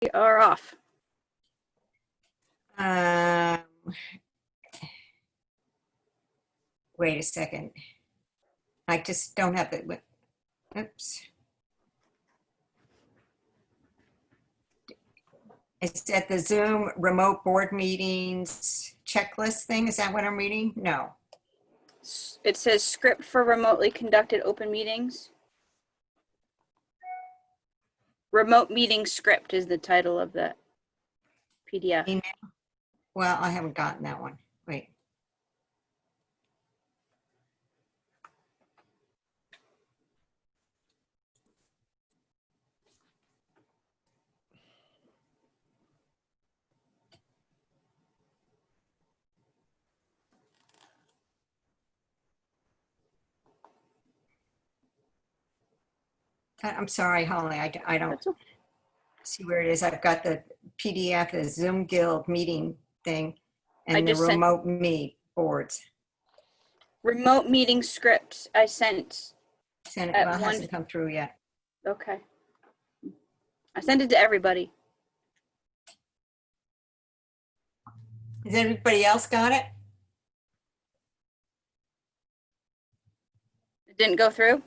We are off. Wait a second. I just don't have the, oops. Is that the Zoom remote board meetings checklist thing? Is that what I'm reading? No. It says script for remotely conducted open meetings. Remote meeting script is the title of the PDF. Email? Well, I haven't gotten that one. Wait. I'm sorry, Holly, I don't see where it is. I've got the PDF, the Zoom Guild meeting thing, and the remote meet boards. Remote meeting script I sent. Well, it hasn't come through yet. Okay. I sent it to everybody. Has everybody else got it? It didn't go through?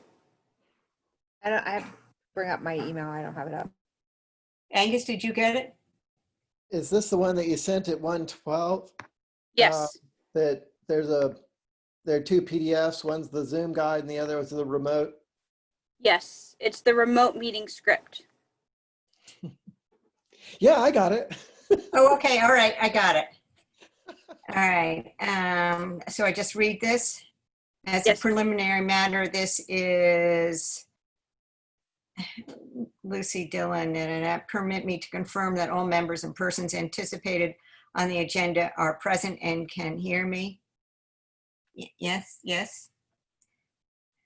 I have to bring up my email. I don't have it up. Angus, did you get it? Is this the one that you sent at 1:12? Yes. That there are two PDFs. One's the Zoom guide and the other was the remote. Yes, it's the remote meeting script. Yeah, I got it. Oh, okay. All right. I got it. All right. So I just read this. As a preliminary matter, this is Lucy Dillon, and permit me to confirm that all members and persons anticipated on the agenda are present and can hear me. Yes, yes.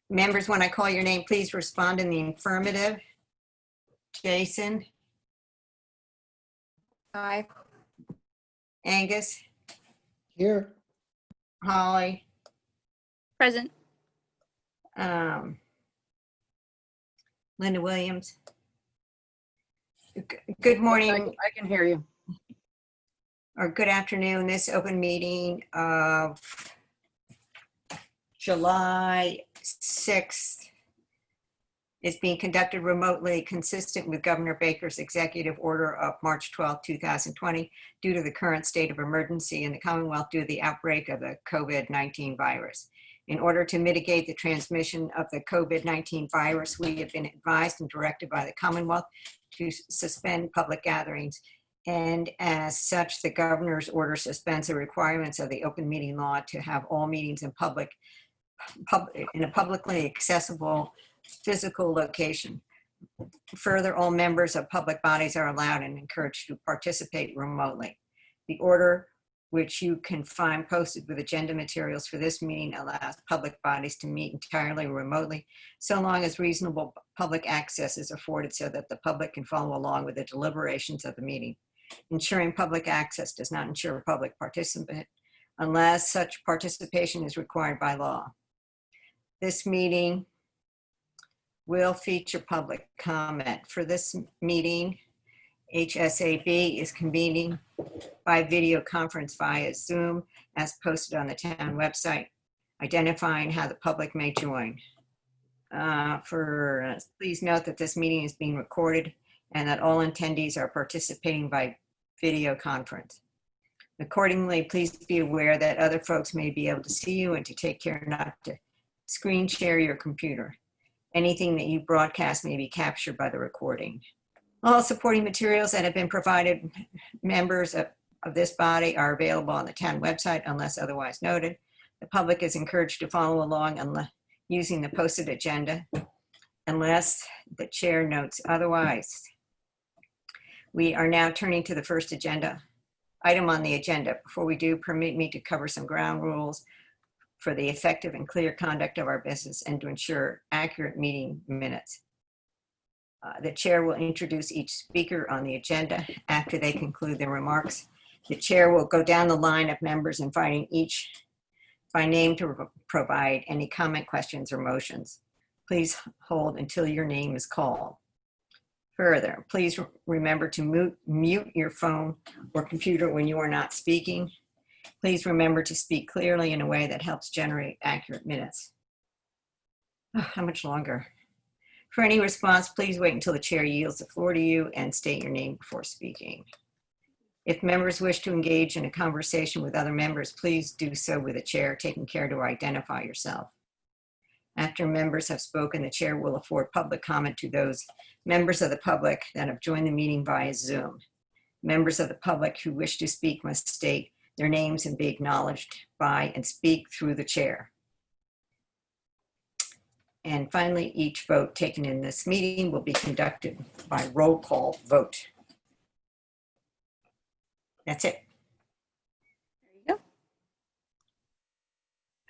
Members, when I call your name, please respond in the affirmative. Jason? Aye. Angus? Here. Holly? Present. Linda Williams? Good morning. I can hear you. Or good afternoon. This open meeting of July 6th is being conducted remotely, consistent with Governor Baker's executive order of March 12, 2020, due to the current state of emergency in the Commonwealth due to the outbreak of the COVID-19 virus. In order to mitigate the transmission of the COVID-19 virus, we have been advised and directed by the Commonwealth to suspend public gatherings. And as such, the governor's order suspends the requirements of the open meeting law to have all meetings in in a publicly accessible physical location. Further, all members of public bodies are allowed and encouraged to participate remotely. The order, which you can find posted with agenda materials for this meeting, allows public bodies to meet entirely remotely, so long as reasonable public access is afforded so that the public can follow along with the deliberations of the meeting. Ensuring public access does not ensure public participation unless such participation is required by law. This meeting will feature public comment. For this meeting, HSAB is convening by video conference via Zoom as posted on the town website, identifying how the public may join. Please note that this meeting is being recorded and that all attendees are participating by video conference. Accordingly, please be aware that other folks may be able to see you and to take care not to screen share your computer. Anything that you broadcast may be captured by the recording. All supporting materials that have been provided members of this body are available on the town website unless otherwise noted. The public is encouraged to follow along using the posted agenda unless the chair notes otherwise. We are now turning to the first agenda item on the agenda. Before we do, permit me to cover some ground rules for the effective and clear conduct of our business and to ensure accurate meeting minutes. The chair will introduce each speaker on the agenda. After they conclude their remarks, the chair will go down the line of members, inviting each by name to provide any comment, questions, or motions. Please hold until your name is called. Further, please remember to mute your phone or computer when you are not speaking. Please remember to speak clearly in a way that helps generate accurate minutes. Oh, how much longer? For any response, please wait until the chair yields the floor to you and state your name before speaking. If members wish to engage in a conversation with other members, please do so with the chair, taking care to identify yourself. After members have spoken, the chair will afford public comment to those members of the public that have joined the meeting via Zoom. Members of the public who wish to speak must state their names and be acknowledged by and speak through the chair. And finally, each vote taken in this meeting will be conducted by roll call vote. That's it. There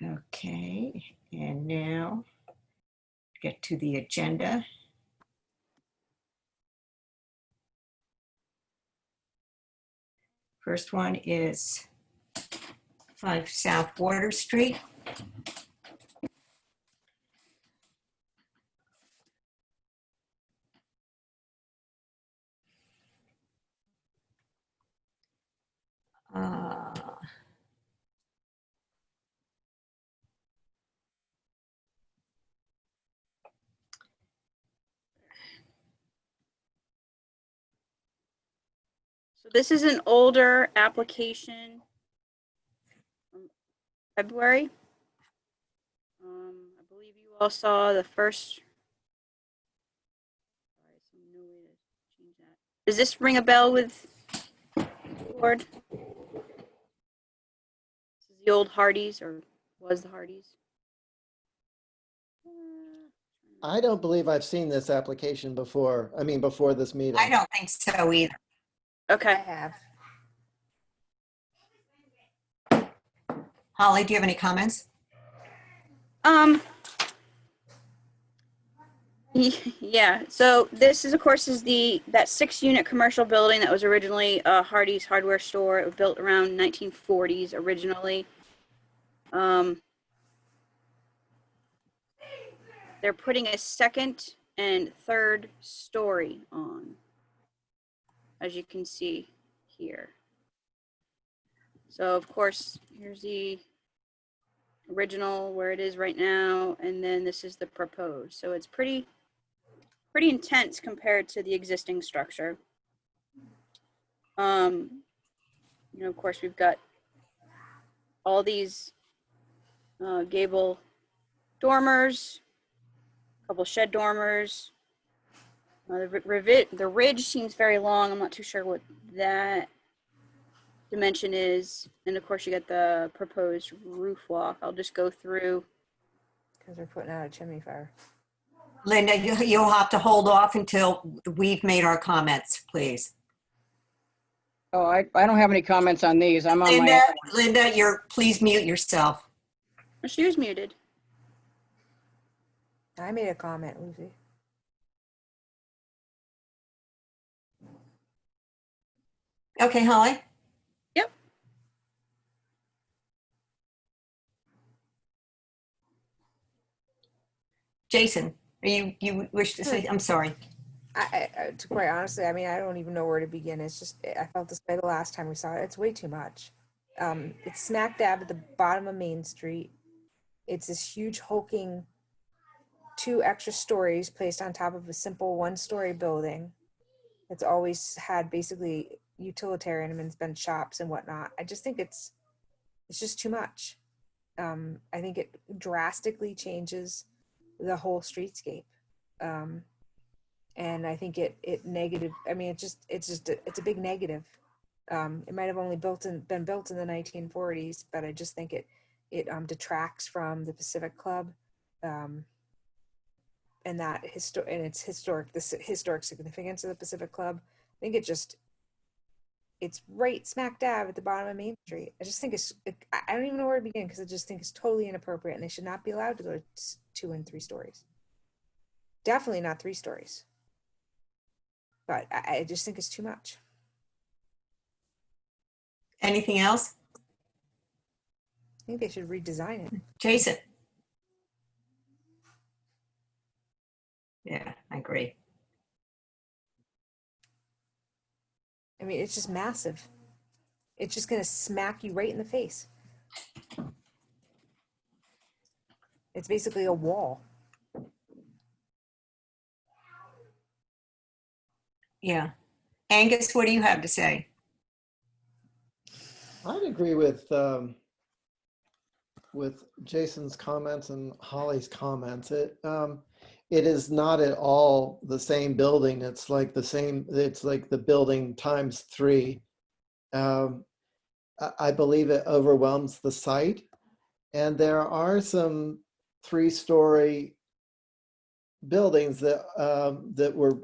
you go. Okay, and now get to the agenda. First one is 5 South Water Street. So this is an older application from February. I believe you all saw the first. Sorry, so no way to change that. Does this ring a bell with the board? This is the old Hardee's, or was the Hardee's? I don't believe I've seen this application before. I mean, before this meeting. I don't think so either. I Okay. have. Holly, do you have any comments? Yeah, so this is, of course, is that 6-unit commercial building that was originally a Hardee's hardware store. It was built around 1940s originally. They're putting a second and third story on, as you can see here. So of course, here's the original where it is right now, and then this is the proposed. So it's pretty intense compared to the existing structure. You know, of course, we've got all these gable dormers, a couple shed dormers. The ridge seems very long. I'm not too sure what that dimension is. And of course, you got the proposed roof walk. I'll just go through. Because they're putting out a chimney fire. Linda, you'll have to hold off until we've made our comments, please. Oh, I don't have any comments on these. I'm on my. Linda, please mute yourself. She was muted. I made a comment, Lucy. Okay, Holly? Yep. Jason, you wish to say, I'm sorry. I to quite honestly, I mean, I don't even know where to begin. It's just, I felt this way the last time we saw it. It's way too much. It's smack dab at the bottom of Main Street. It's this huge hulking 2 extra stories placed on top of a simple 1-story building. It's always had basically utilitarian and it's been shops and whatnot. I just think it's just too much. I think it drastically changes the whole streetscape. And I think it negative. I mean, it's a big negative. It might have only been built in the 1940s, but I just think it detracts from the Pacific Club, and that its historic significance of the Pacific Club. I think it's right smack dab at the bottom of Main Street. I just think I don't even know where to begin because I just think it's totally inappropriate and they should not be allowed to go to 2 and 3 stories. Definitely not 3 stories. But I just think it's too much. Anything else? I think they should redesign it. Jason? Yeah, I agree. I mean, it's just massive. It's just gonna smack you right in the face. It's basically a wall. Yeah. Angus, what do you have to say? I'd agree with Jason's comments and Holly's comments. It is not at all the same building. It's like the building times 3. I believe it overwhelms the site. And there are some 3-story buildings that were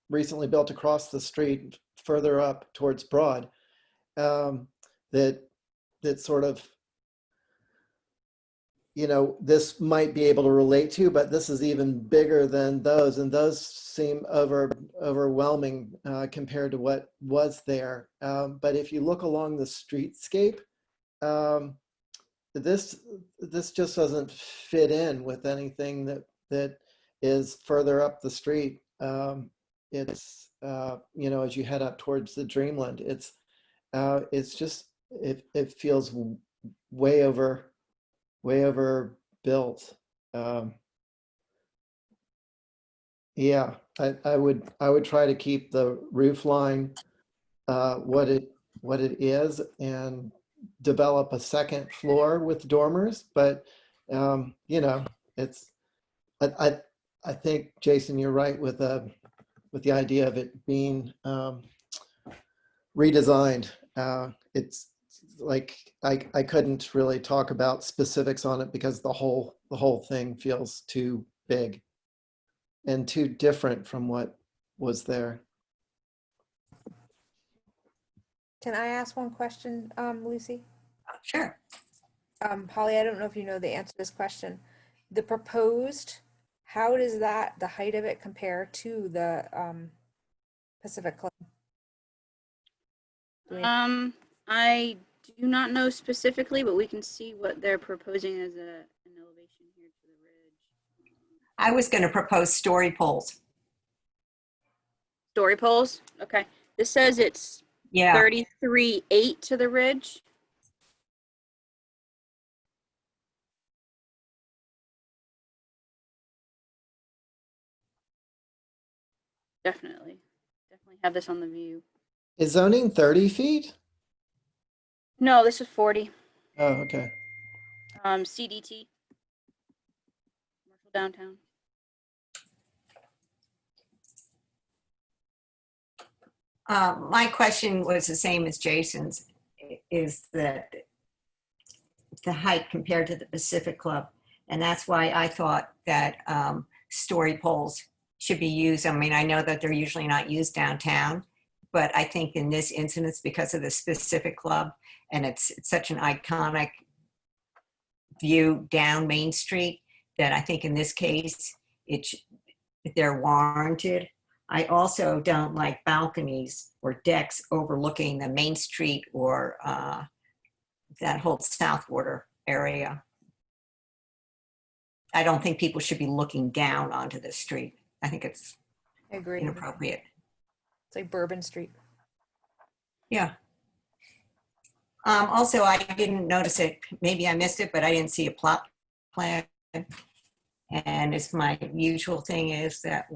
recently built across the street further up towards Broad, that sort of, this might be able to relate to, but this is even bigger than those, and those seem overwhelming compared to what was there. But if you look along the streetscape, this just doesn't fit in with anything that is further up the street. It's as you head up towards the Dreamland, it's just it feels way over built. Yeah, I would try to keep the roof line what it is, and develop a second floor with dormers. But it's I think, Jason, you're right with the idea of it being redesigned. It's like I couldn't really talk about specifics on it because the whole thing feels too big and too different from what was there. Can I ask one question, Lucy? Sure. Holly, I don't know if you know the answer to this question. The proposed, how does the height of it compare to the Pacific Club? I do not know specifically, but we can see what they're proposing as an elevation here to the ridge. I was going to propose story poles. Story poles. Okay. This says it's Yeah. 33.8 to the ridge. Definitely have this on the view. Is zoning 30 feet? No, this is 40. Oh, okay. CDT. Commercial downtown. My question was the same as Jason's, is that the height compared to the Pacific Club. And that's why I thought that story poles should be used. I mean, I know that they're usually not used downtown, but I think in this instance, because of the specific club, and it's such an iconic view down Main Street, that I think in this case, they're warranted. I also don't like balconies or decks overlooking the Main Street or that whole South Water area. I don't think people should be looking down onto the street. I think it's I agree. inappropriate. It's like Bourbon Street. Yeah. Also, I didn't notice it. Maybe I missed it, but I didn't see a plot plan. And it's my usual thing is that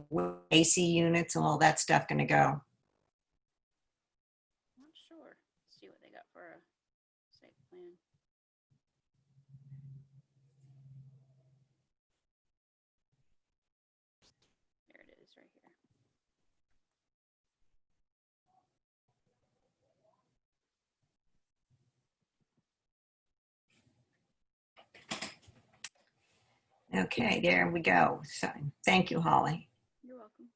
AC units and all that stuff going to go. Not sure. Let's see what they got for a site plan. There it is, right here. Okay, there we go. So, thank you, Holly. You're welcome.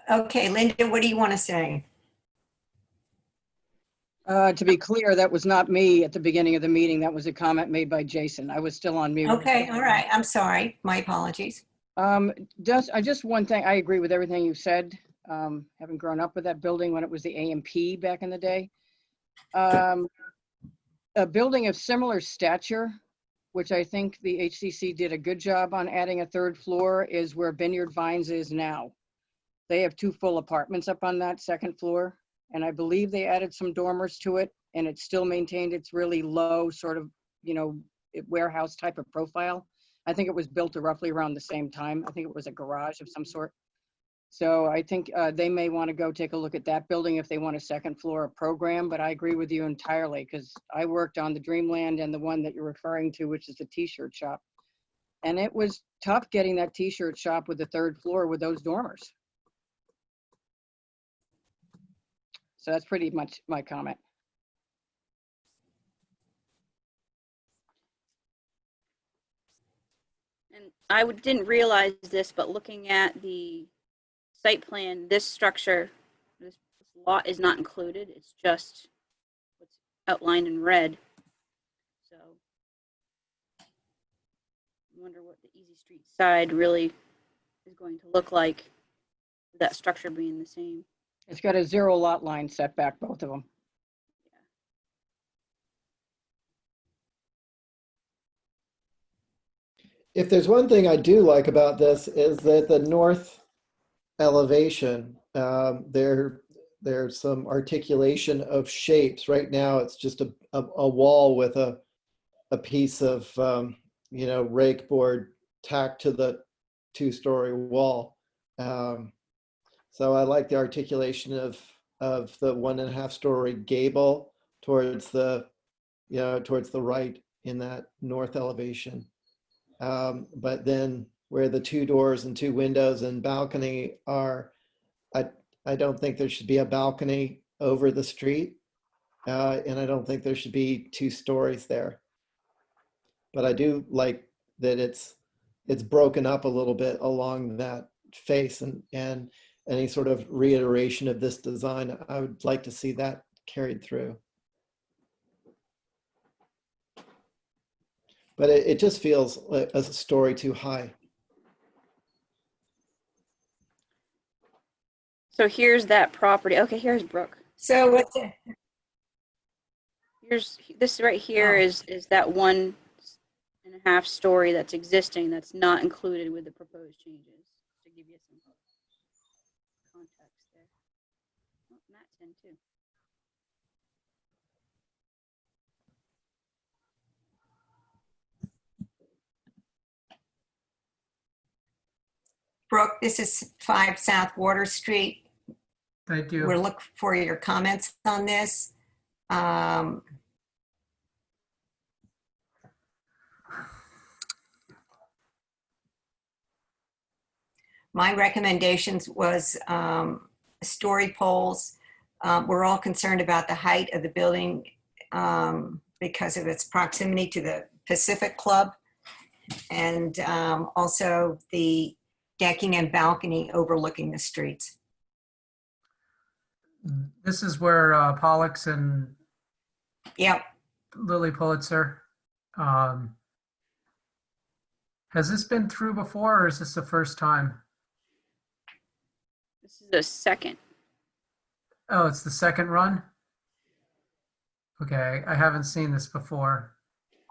Okay, Linda, what do you want to say? To be clear, that was not me at the beginning of the meeting. That was a comment made by Jason. I was still on mute. Okay, all right. I'm sorry. My apologies. Just one thing, I agree with everything you said. Having grown up with that building when it was the AMP back in the day. A building of similar stature, which I think the HCC did a good job on adding a third floor, is where Vineyard Vines is now. They have 2 full apartments up on that second floor, and I believe they added some dormers to it, and it still maintained its really low sort of, warehouse type of profile. I think it was built roughly around the same time. I think it was a garage of some sort. So I think they may want to go take a look at that building if they want a second floor program, but I agree with you entirely because I worked on the Dreamland and the one that you're referring to, which is the t-shirt shop. And it was tough getting that t-shirt shop with the third floor with those dormers. So that's pretty much my comment. And I didn't realize this, but looking at the site plan, this structure, this lot is not included. It's just what's outlined in red. So I wonder what the Easy Street side really is going to look like, with that structure being the same. It's got a 0 lot line setback, both of them. If there's one thing I do like about this is that the north elevation, there's some articulation of shapes. Right now, it's just a wall with a piece of rake board tacked to the 2-story wall. So I like the articulation of the 1.5-story gable towards the right in that north elevation. But then where the 2 doors and 2 windows and balcony are, I don't think there should be a balcony over the street. And I don't think there should be 2 stories there. But I do like that it's broken up a little bit along that face, and any sort of reiteration of this design, I would like to see that carried through. But it just feels like a story too high. So here's that property. Okay, here's Brooke. So what's it? Here's this right here is that 1.5 story that's existing that's not included with the proposed changes, to give you some context there. Oh, Matt's in too. Brooke, this is 5 South Water Street. Thank you. We're looking for your comments on this. My recommendations was story poles. We're all concerned about the height of the building because of its proximity to the Pacific Club, and also the decking and balcony overlooking the streets. This is where Pollux and Yep. Lily Pulitzer. Has this been through before, or is this the first time? This is the second. Oh, it's the second run? Okay, I haven't seen this before.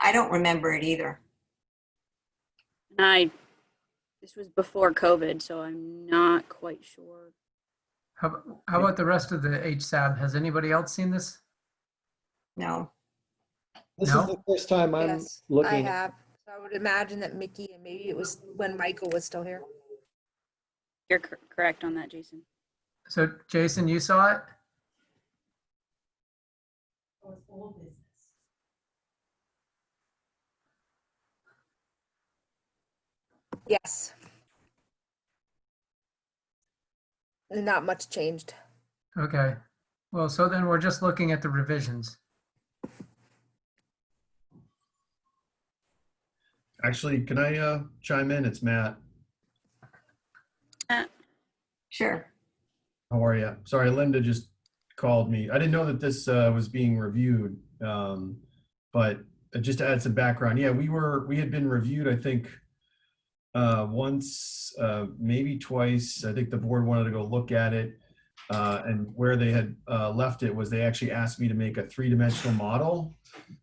I don't remember it either. And this was before COVID, so I'm not quite sure. How about the rest of the HSAB? Has anybody else seen this? No. This No? is the first time I'm Yes, I looking. have. So I would imagine that Mickey, and maybe it was when Michael was still here. You're correct on that, Jason. So Jason, you saw it? Yes. And not much changed. Okay. Well, so then we're just looking at the revisions. Actually, can I chime in? It's Matt. Sure. How are you? Sorry, Linda just called me. I didn't know that this was being reviewed, but just to add some background, yeah, we had been reviewed, I think, once, maybe twice. I think the board wanted to go look at it, and where they had left it was they actually asked me to make a 3-dimensional model,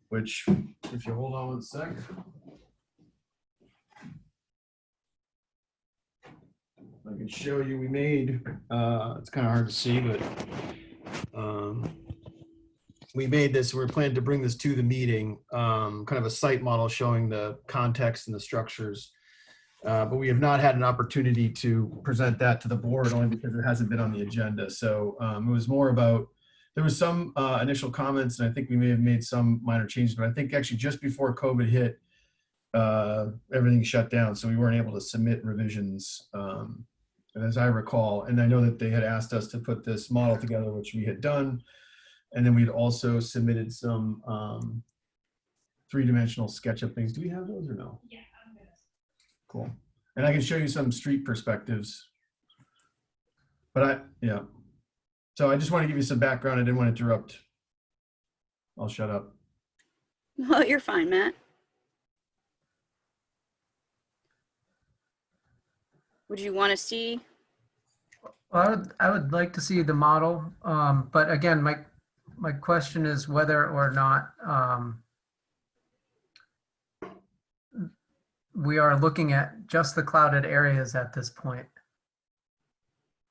which, if you hold on 1 sec. I can show you, we made, it's kind of hard to see, but we made this, we're planning to bring this to the meeting, kind of a site model showing the context and the structures. But we have not had an opportunity to present that to the board, only because it hasn't been on the agenda. So it was more about, there was some initial comments, and I think we may have made some minor changes, but I think actually just before COVID hit, everything shut down. So we weren't able to submit revisions, as I recall. And I know that they had asked us to put this model together, which we had done. And then we'd also submitted some 3-dimensional SketchUp things. Do we have those or no? Yeah. Cool. And I can show you some street perspectives. But yeah. So I just want to give you some background. I didn't want to interrupt. I'll shut up. Well, you're fine, Matt. Would you want to see? Well, I would like to see the model, but again, my question is whether or not we are looking at just the clouded areas at this point,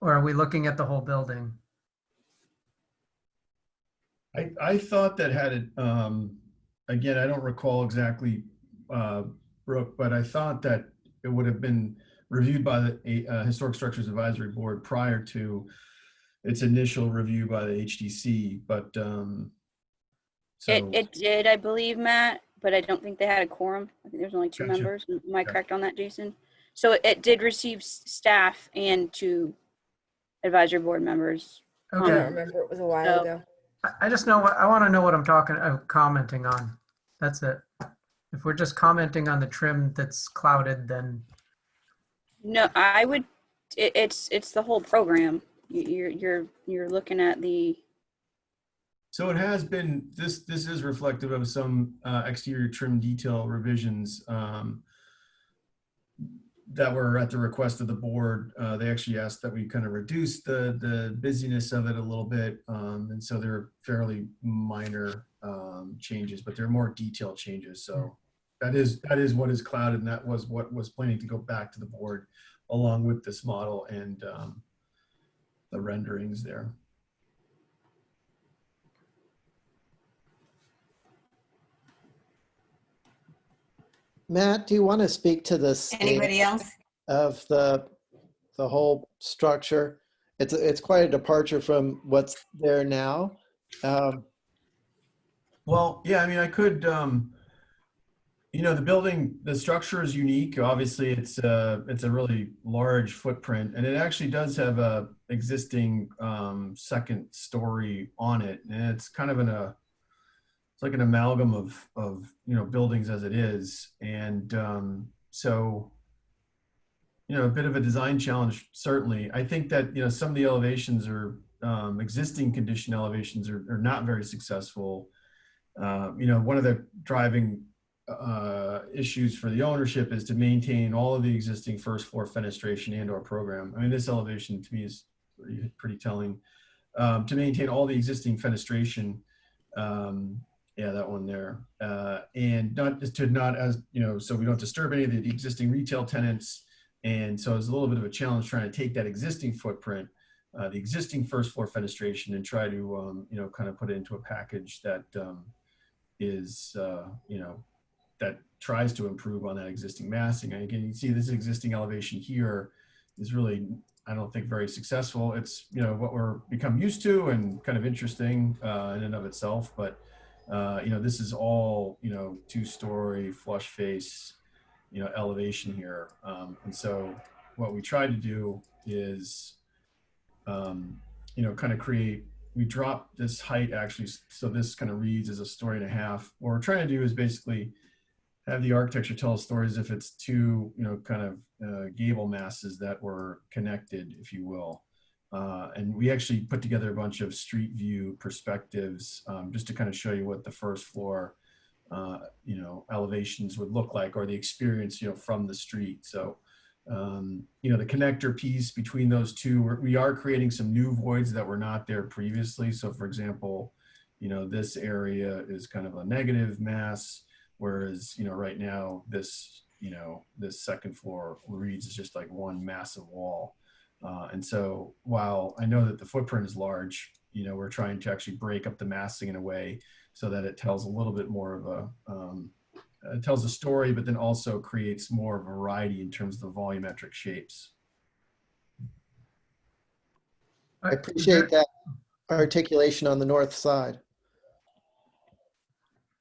or are we looking at the whole building? I thought that had it, again, I don't recall exactly, Brooke, but I thought that it would have been reviewed by the Historic Structures Advisory Board prior to its initial review by the HDC. But so It did, I believe, Matt, but I don't think they had a quorum. I think there's only 2 Gotcha. members. Am I Gotcha. correct on that, Jason? So it did receive staff and 2 advisory board members. I don't Okay, remember, it was a while So- ago. I just know what I want to know what I'm commenting on. That's it. If we're just commenting on the trim that's clouded, then No, I would. It's the whole program. You're looking at the. So it has been, this is reflective of some exterior trim detail revisions that were at the request of the board. They actually asked that we kind of reduce the busyness of it a little bit. And so they're fairly minor changes, but they're more detailed changes. So that is what is clouded, and that was what was planning to go back to the board along with this model and the renderings there. Matt, do you want to speak to the scale Anybody else? of the whole structure? It's quite a departure from what's there now. Well, yeah, I mean, I could, you know, the structure is unique. Obviously, it's a really large footprint, and it actually does have a existing second story on it, and it's kind of it's like an amalgam of you know, buildings as it is, and so, you know, a bit of a design challenge, certainly. I think that, you know, some of the elevations are existing condition elevations are not very successful. You know, one of the driving issues for the ownership is to maintain all of the existing first floor fenestration and/or program. I mean, this elevation to me is pretty telling. To maintain all the existing fenestration, yeah, that one there, and not as, you know, so we don't disturb any of the existing retail tenants. And so it's a little bit of a challenge trying to take that existing footprint, the existing first floor fenestration, and try to, you know, kind of put it into a package that is, you know, that tries to improve on that existing massing. And again, you can see this existing elevation here is really, I don't think, very successful. It's, you know, what we're become used to and kind of interesting in and of itself. But, you know, this is all, you know, 2-story flush face, you know, elevation here. And so what we try to do is, you know, kind of we drop this height actually, so this kind of reads as 1.5 stories. What we're trying to do is basically have the architecture tell a story as if it's 2, you know, kind of gable masses that were connected, if you will. And we actually put together a bunch of street view perspectives just to kind of show you what the first floor, you know, elevations would look like, or the experience, you know, from the street. So, you know, the connector piece between those two, we are creating some new voids that were not there previously. So for example, you know, this area is kind of a negative mass, whereas, you know, right now this, you know, this second floor reads as just like one massive wall. And so while I know that the footprint is large, you know, we're trying to actually break up the massing in a way so that it tells a little bit more of a, it tells a story, but then also creates more variety in terms of the volumetric shapes. I appreciate that articulation on the north side.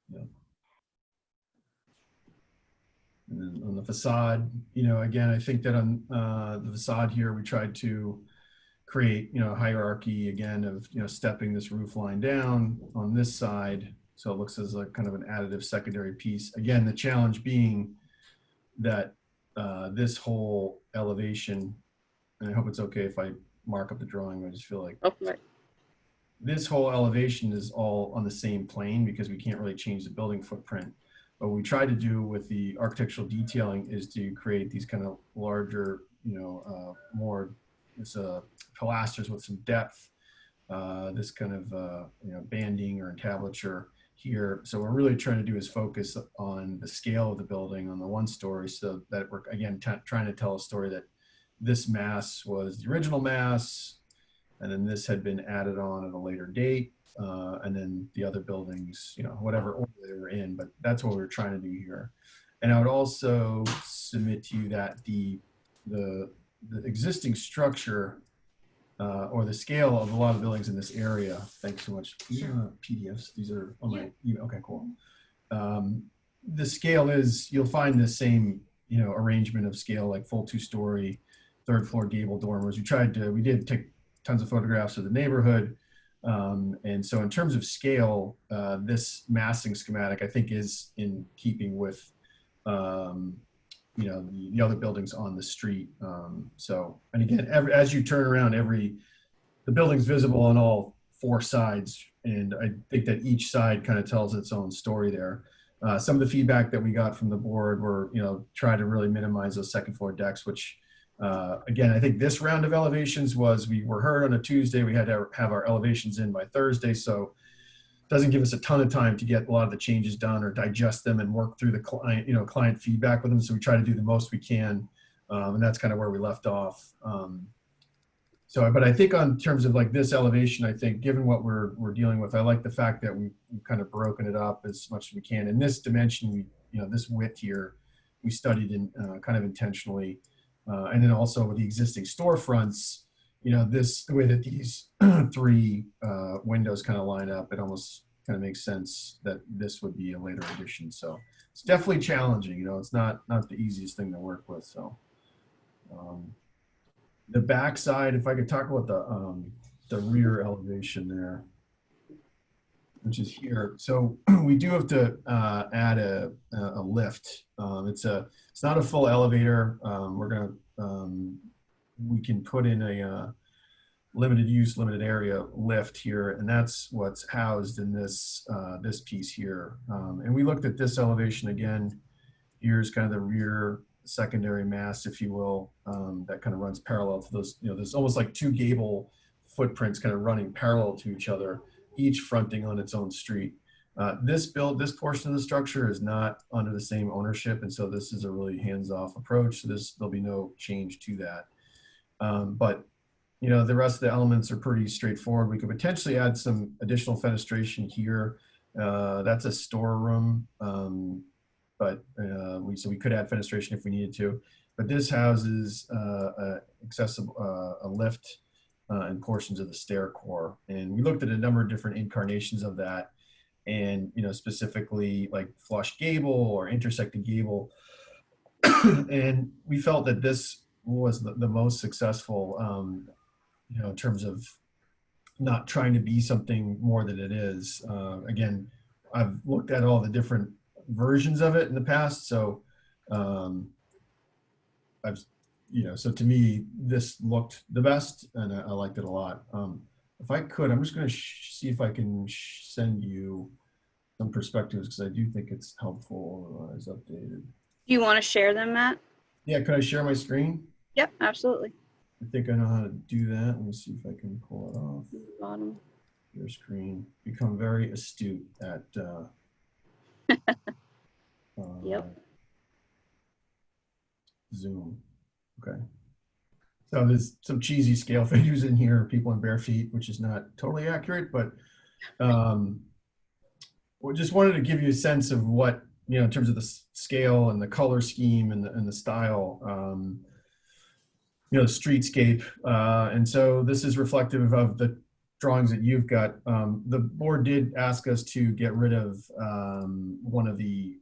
Yeah. And then on the facade, you know, again, I think that on the facade here, we tried to create, you know, hierarchy again of, you know, stepping this roof line down on this side. So it looks as a kind of an additive secondary piece. Again, the challenge being that this whole elevation, and I hope it's okay if I mark up the drawing, I just feel like this whole elevation is all on the same plane because we can't really change the building footprint. But what we try to do with the architectural detailing is to create these kind of larger, you know, more pilasters with some depth, this kind of, you know, banding or entablature here. So what we're really trying to do is focus on the scale of the building on the one story, so that we're, again, trying to tell a story that this mass was the original mass, and then this had been added on at a later date, and then the other buildings, you know, whatever order they were in, but that's what we're trying to do here. And I would also submit to you that the existing structure or the scale of a lot of buildings in this area, thanks so much. These are PDFs, these are on my email, okay, cool. The scale is, you'll find the same, you know, arrangement of scale, like full 2-story, 3rd floor gable dormers. We did take tons of photographs of the neighborhood. And so in terms of scale, this massing schematic, I think, is in keeping with, you know, the other buildings on the street. So, and again, as you turn around, the building's visible on all 4 sides. And I think that each side kind of tells its own story there. Some of the feedback that we got from the board were, you know, try to really minimize those 2nd floor decks, which, again, I think this round of elevations was, we were heard on a Tuesday. We had to have our elevations in by Thursday. So it doesn't give us a ton of time to get a lot of the changes done or digest them and work through the client, you know, client feedback with them. So we try to do the most we can. And that's kind of where we left off. But I think on terms of like this elevation, I think given what we're dealing with, I like the fact that we've kind of broken it up as much as we can. In this dimension, you know, this width here, we studied in kind of intentionally. And then also with the existing storefronts, you know, the way that these 3 windows kind of line up, it almost kind of makes sense that this would be a later addition. So it's definitely challenging. You know, it's not the easiest thing to work with. So the back side, if I could talk about the rear elevation there, which is here. So we do have to add a lift. It's not a full elevator. We can put in a limited use, limited area lift here, and that's what's housed in this piece here. And we looked at this elevation again. Here's kind of the rear secondary mass, if you will, that kind of runs parallel to those. You know, there's almost like 2 gable footprints kind of running parallel to each other, each fronting on its own street. This portion of the structure is not under the same ownership, and so this is a really hands-off approach. So there'll be no change to that. But you know, the rest of the elements are pretty straightforward. We could potentially add some additional fenestration here. That's a storeroom, but so we could add fenestration if we needed to. But this houses a lift and portions of the stair core. And we looked at a number of different incarnations of that, and you know, specifically like flush gable or intersecting gable. And we felt that this was the most successful, you know, in terms of not trying to be something more than it is. Again, I've looked at all the different versions of it in the past, so I've so to me, this looked the best, and I liked it a lot. If I could, I'm just going to see if I can send you some perspectives, because I do think it's helpful. Otherwise, updated. Do you want to share them, Matt? Yeah, could I share my screen? Yep, absolutely. I think I know how to do that. Let me see if I can pull it off. Bottom. Your screen. Become very astute at Yep. Zoom. Okay. So there's some cheesy scale figures in here, people in bare feet, which is not totally accurate, but we just wanted to give you a sense of what, in terms of the scale and the color scheme and the style, the streetscape. And so this is reflective of the drawings that you've got. The board did ask us to get rid of one of the,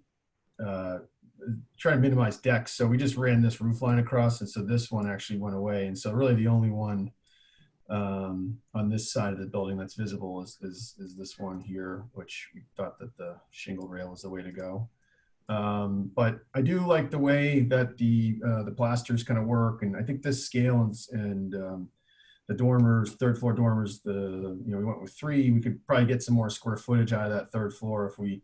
try to minimize decks. So we just ran this roof line across, and so this one actually went away. And so really the only one on this side of the building that's visible is this one here, which we thought that the shingle rail is the way to go. But I do like the way that the plasters kind of work, and I think this scale and the dormers, third floor dormers, we went with 3. We could probably get some more square footage out of that third floor if we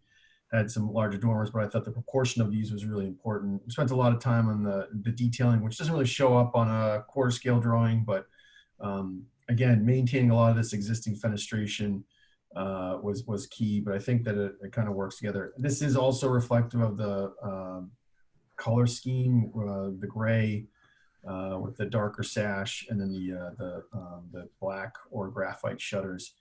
had some larger dormers, but I thought the proportion of these was really important. We spent a lot of time on the detailing, which doesn't really show up on a quarter scale drawing, but again, maintaining a lot of this existing fenestration was key, but I think that it kind of works together. This is also reflective of the color scheme, the gray with the darker sash, and then the black or graphite shutters.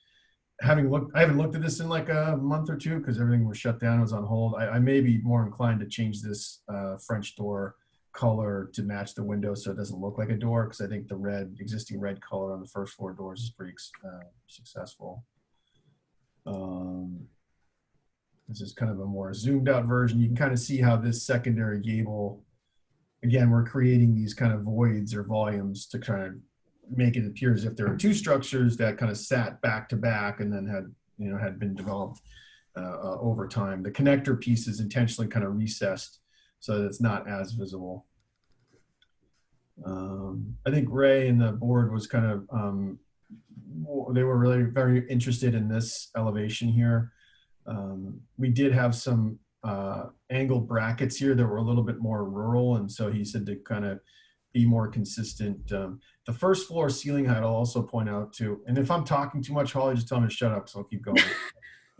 I haven't looked at this in like a month or two because everything was shut down, it was on hold. I may be more inclined to change this French door color to match the window so it doesn't look like a door, because I think the existing red color on the first floor doors is pretty successful. This is kind of a more zoomed out version. You can kind of see how this secondary gable, again, we're creating these kind of voids or volumes to kind of make it appear as if there are 2 structures that kind of sat back to back and then had been developed over time. The connector piece is intentionally kind of recessed so that it's not as visible. I think Ray and the board was kind of, they were really very interested in this elevation here. We did have some angled brackets here that were a little bit more rural, and so he said to kind of be more consistent. The first floor ceiling height, I'll also point out too, and if I'm talking too much, Holly, just tell me to shut up, so I'll keep going.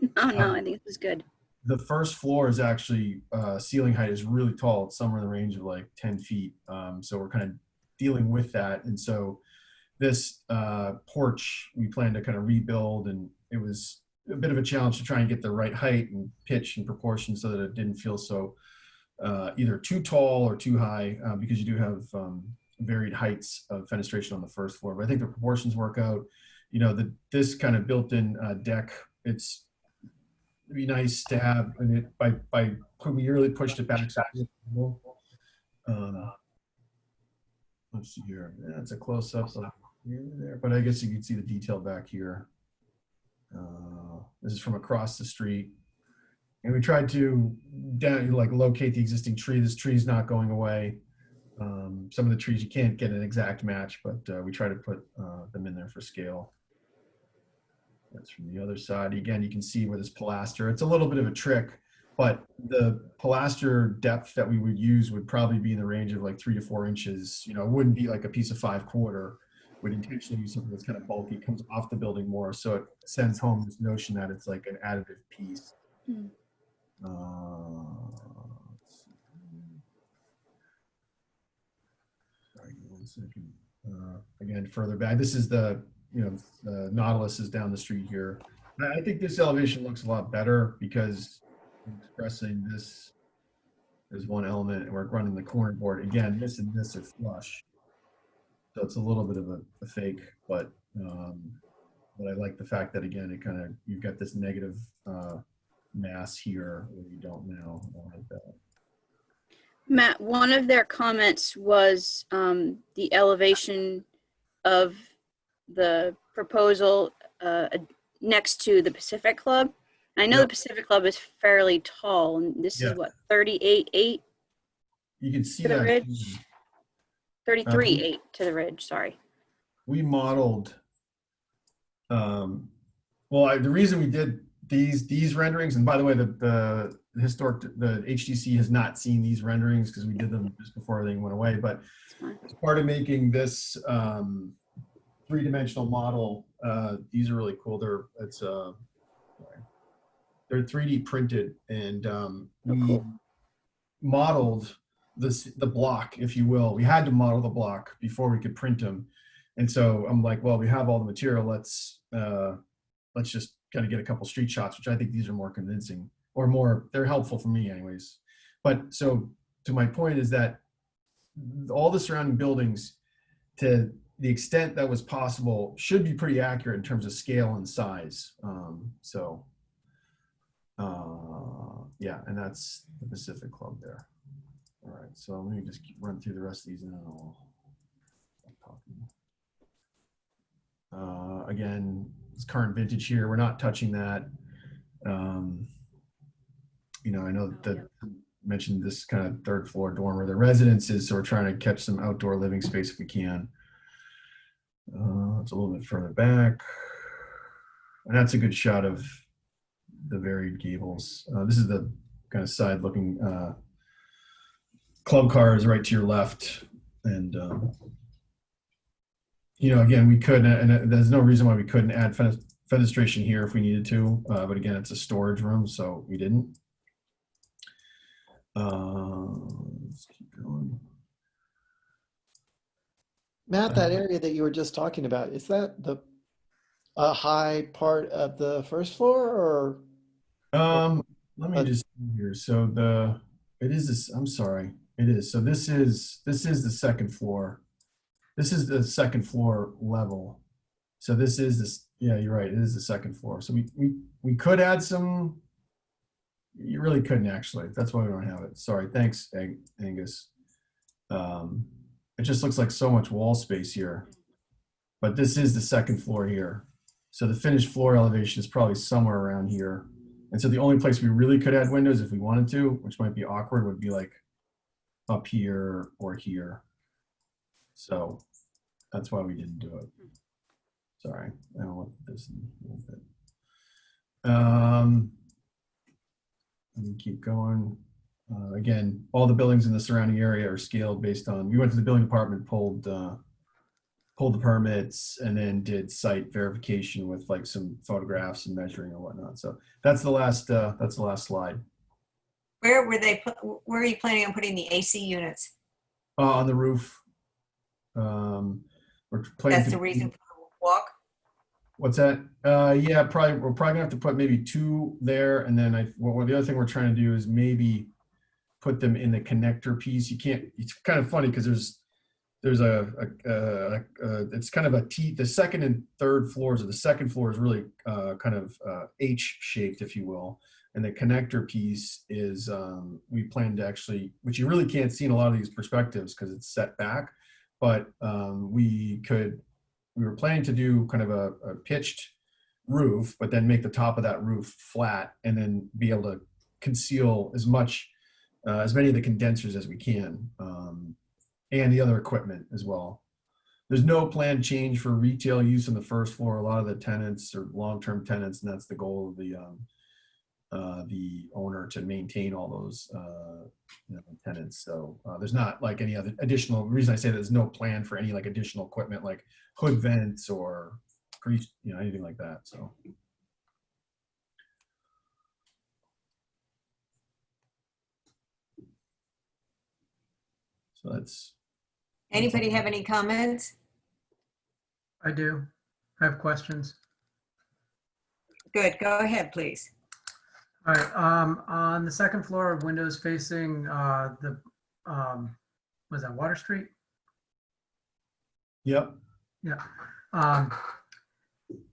No, I think this is good. The first floor is actually, ceiling height is really tall. It's somewhere in the range of like 10 feet. So we're kind of dealing with that. And so this porch, we plan to kind of rebuild, and it was a bit of a challenge to try and get the right height and pitch and proportion so that it didn't feel so either too tall or too high, because you do have varied heights of fenestration on the first floor. But I think the proportions work out. This kind of built-in deck, it'd be nice to have, and we really pushed it back. Let's see here. Yeah, it's a close-up of here and there, but I guess you can see the detail back here. This is from across the street, and we tried to locate the existing tree. This tree is not going away. Some of the trees you can't get an exact match, but we try to put them in there for scale. That's from the other side. Again, you can see where this plaster, it's a little bit of a trick, but the plaster depth that we would use would probably be in the range of like 3 to 4 inches. It wouldn't be like a piece of 5/4. We'd intentionally use something that's kind of bulky, comes off the building more, so it sends home this notion that it's like an additive piece. Hmm. Let's see. Sorry, give me 1 second. Again, further back, this is the Nautilus is down the street here. I think this elevation looks a lot better because I'm expressing this as one element, and we're running the corner board. Again, this and this are flush. So it's a little bit of a fake, but I like the fact that, again, you've got this negative mass here where you don't now. I like that. Matt, one of their comments was the elevation of the proposal next to the Pacific Club. I know Yep. the Pacific Club is fairly tall, and this Yeah. is what, 38.8 You can see to the that. ridge? 33.8 to the ridge, sorry. We modeled, well, the reason we did these renderings, and by the way, the HDC has not seen these renderings because we did them just before everything went away, but It's fine. as part of making this three-dimensional model, these are really cool. They're 3D printed, and we cool. modeled the block, if you will. We had to model the block before we could print them. And so I'm like, well, we have all the material. Let's just kind of get a couple street shots, which I think these are more convincing, or more, they're helpful for me anyways. But so to my point is that all the surrounding buildings, to the extent that was possible, should be pretty accurate in terms of scale and size. Yeah, and that's the Pacific Club there. All right, so let me just run through the rest of these and then I'll stop talking. Again, it's current vintage here. We're not touching that. You know, I know that I mentioned this kind of third floor dorm where the residence is, so we're trying to catch some outdoor living space if we can. It's a little bit further back. And that's a good shot of the varied gables. This is the kind of side looking club car is right to your left. And, you know, again, we could, and there's no reason why we couldn't add fenestration here if we needed to. But again, it's a storage room, so we didn't. Let's keep going. Matt, that area that you were just talking about, is that a high part of the first floor, or? Let me just see here. So it is this, I'm sorry, it is. So this is the second floor. This is the second floor level. So this is this, yeah, you're right. It is the second floor. So we could add some, you really couldn't actually. That's why we don't have it. Sorry. Thanks, Angus. It just looks like so much wall space here, but this is the second floor here. So the finished floor elevation is probably somewhere around here. And so the only place we really could add windows if we wanted to, which might be awkward, would be like up here or here. So that's why we didn't do it. Sorry, I don't want this in a little bit. Let me keep going. Again, all the buildings in the surrounding area are scaled based on, we went to the building department, pulled the permits, and then did site verification with like some photographs and measuring and whatnot. So that's the last slide. Where are you planning on putting the AC units? On the roof. We're planning That's the reason for the walk? What's that? Yeah, we're probably gonna have to put maybe 2 there, and then the other thing we're trying to do is maybe put them in the connector piece. You can't. It's kind of funny because there's it's kind of the second and third floors, or the second floor is really kind of H shaped, if you will, and the connector piece is we plan to actually, which you really can't see in a lot of these perspectives because it's set back, but we were planning to do kind of a pitched roof, but then make the top of that roof flat and then be able to conceal as many of the condensers as we can, and the other equipment as well. There's no planned change for retail use on the first floor. A lot of the tenants are long-term tenants, and that's the goal of the owner, to maintain all those tenants. So there's not like any other additional reason I say that there's no plan for any like additional equipment like hood vents or anything like that. So that's. Anybody have any comments? I do. I have questions. Good, go ahead, please. All right, on the second floor of windows facing was that Water Street? Yep. Yeah.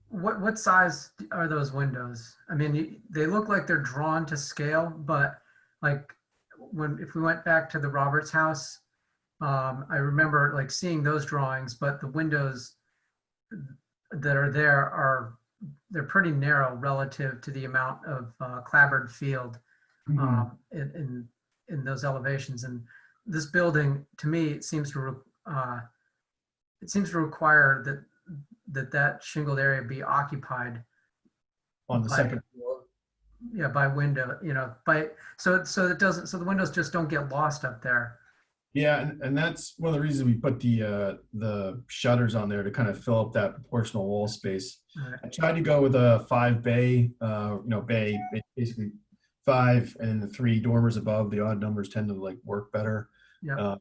What size are those windows? I mean, they look like they're drawn to scale, but like if we went back to the Roberts house, I remember like seeing those drawings, but the windows that are there they're pretty narrow relative to the amount of clapboard field in those elevations. And this building, to me, it seems to it seems to require that shingled area be occupied, On the Right. second floor. yeah, by window, so the windows just don't get lost up there. Yeah, and that's one of the reasons we put the shutters on there to kind of fill up that proportional wall space. Right. I tried to go with a 5-bay, bay, basically 5 and the 3 dormers above. The odd numbers tend to like work better. Yeah. So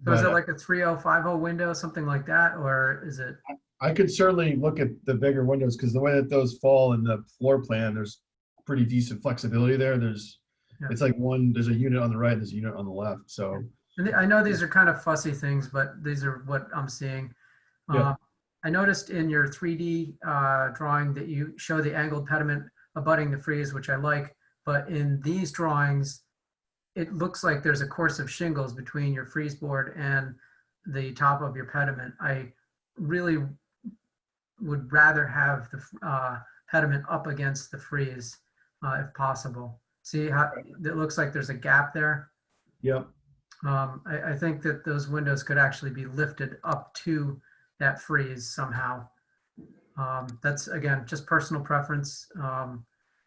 But is it like a 3050 window, something like that, or is it? I could certainly look at the bigger windows because the way that those fall in the floor plan, there's pretty decent flexibility there. Yeah. It's like there's a unit on the right, there's a unit on the left. So And I know these are kind of fussy things, but these are what I'm seeing. Yeah. I noticed in your 3D drawing that you show the angled pediment abutting the frieze, which I like, but in these drawings, it looks like there's a course of shingles between your frieze board and the top of your pediment. I really would rather have the pediment up against the frieze if possible. See how it looks like there's a gap there? yep. I think that those windows could actually be lifted up to that frieze somehow. That's again just personal preference,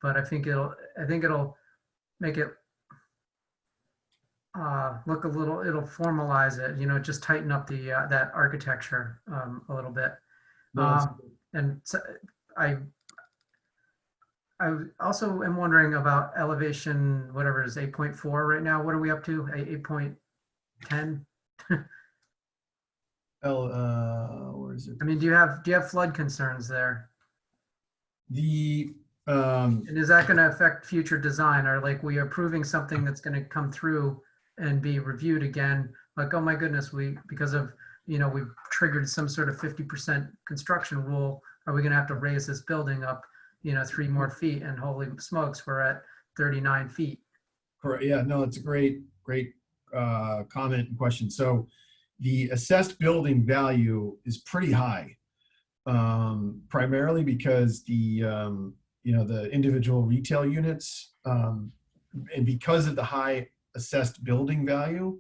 but I think it'll make it look a little. It'll formalize it, just tighten up the that architecture a little bit. And so I also am wondering about elevation, whatever it is, 8.4 right now. What are we up to? 8.10? Where is it? I mean, do you have flood concerns there? The And is that going to affect future design, or like we are approving something that's going to come through and be reviewed again? Like, oh my goodness, because of, we've triggered some sort of 50% construction rule. Are we going to have to raise this building up, 3 more feet? And holy smokes, we're at 39 feet. correct. Yeah, no, it's a great comment and question. So the assessed building value is pretty high, primarily because the individual retail units, and because of the high assessed building value,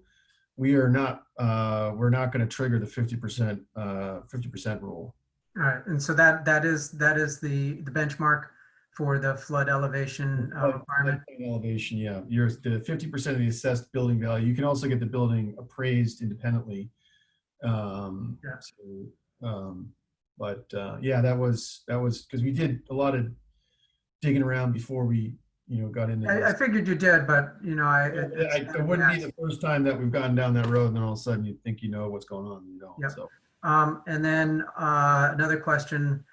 we're not going to trigger the 50% rule. All right, and so that is the benchmark for the flood elevation requirement. Elevation, yeah. The 50% of the assessed building value. You can also get the building appraised independently. Yeah. Yeah, that was because we did a lot of digging around before we got into this. I figured you did, but It wouldn't be the first time that we've gone down that road, and then all of a sudden you think you know what's going on, and you don't. Yep. So. And then another question,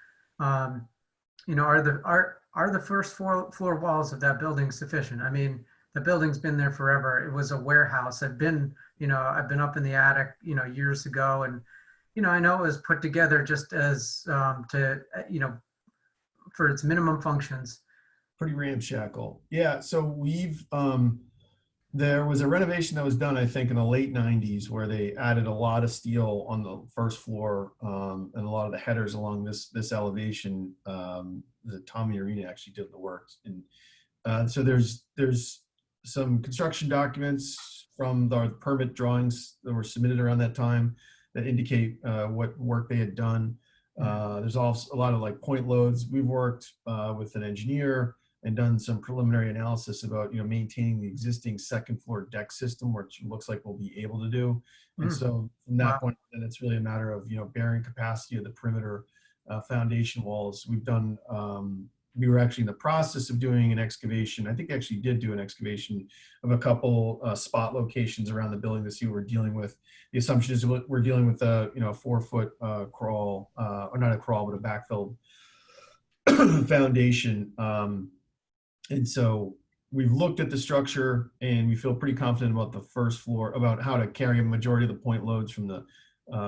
are the first floor walls of that building sufficient? I mean, the building's been there forever. It was a warehouse. I've been up in the attic, years ago, and I know it was put together just as for its minimum functions. Pretty ramshackle. Yeah, so we've there was a renovation that was done, I think, in the late 90s where they added a lot of steel on the first floor, and a lot of the headers along this elevation. The Tommy Arena actually did the work, and so there's some construction documents from the permit drawings that were submitted around that time that indicate what work they had done. There's also a lot of like point loads. We've worked with an engineer and done some preliminary analysis about maintaining the existing second floor deck system, which looks like we'll be able to do. And so from that point, then it's really a matter of bearing capacity of the perimeter foundation walls. We've done. We were actually in the process of doing an excavation. I think I actually did do an excavation of a couple spot locations around the building to see what we're dealing with. The assumption is we're dealing with a 4-foot crawl, or not a crawl, but a backfilled foundation. And so we've looked at the structure and we feel pretty confident about the first floor, about how to carry a majority of the point loads from the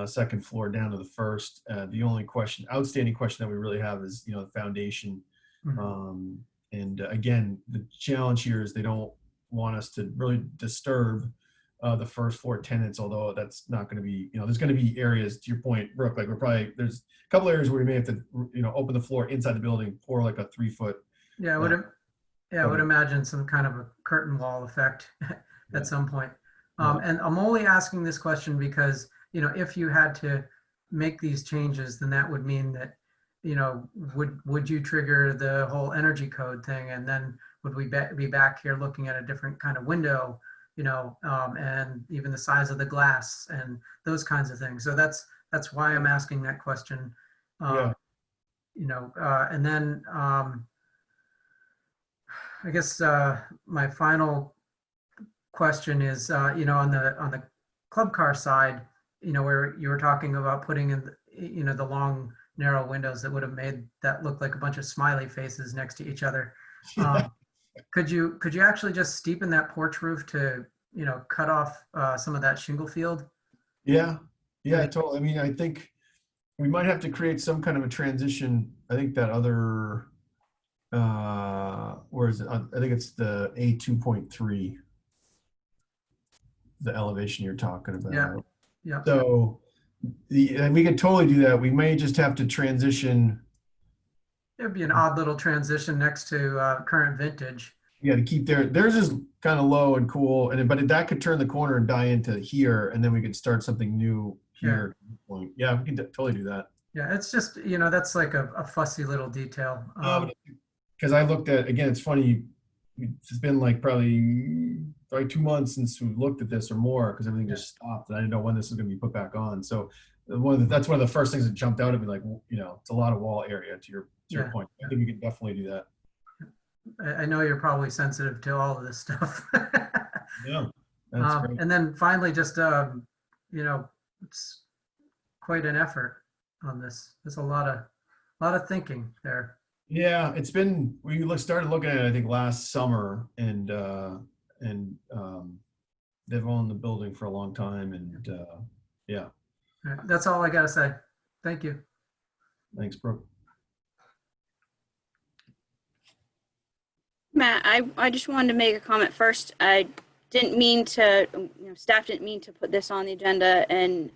second floor down to the first. The only outstanding question that we really have is, the foundation. And again, the challenge here is they don't want us to really disturb the first floor tenants, although that's not going to be, there's going to be areas, to your point, Brooke, like there's a couple areas where we may have to, open the floor inside the building, pour like a 3-foot. Yeah, I would imagine some kind of a curtain wall effect at some point. And I'm only asking this question because if you had to make these changes, then that would mean that, would you trigger the whole energy code thing? And then would we be back here looking at a different kind of window, and even the size of the glass and those kinds of things. So that's why I'm asking that question. Yeah. And then I guess my final question is, on the club car side, where you were talking about putting in, the long, narrow windows that would have made that look like a bunch of smiley faces next to each other. Could you actually just steepen that porch roof to, cut off some of that shingle field? Yeah, totally. I mean, I think we might have to create some kind of a transition. I think that other, where is it? I think it's the A2.3, the elevation you're talking about. Yeah. So and we could totally do that. We may just have to transition. It'd be an odd little transition next to current vintage. Yeah, to keep theirs is kind of low and cool, but that could turn the corner and die into here, and then we could start something new here. Yeah, we can totally do that. Yeah, it's just, that's like a fussy little detail. Because I looked at, again, it's funny, it's been probably 2 months since we looked at this or more, because everything just stopped, and I didn't know when this was going to be put back on. So that's one of the first things that jumped out at me, it's a lot of wall area to your point. I think we can definitely do that. I know you're probably sensitive to all of this stuff. Yeah, that's great. And then finally, just, it's quite an effort on this. There's a lot of thinking there. Yeah, we started looking at it, I think, last summer, and they've owned the building for a long time, and yeah. All right, that's all I got to say. Thank you. Thanks, Brooke. Matt, I just wanted to make a comment first. I didn't mean to, staff didn't mean to put this on the agenda and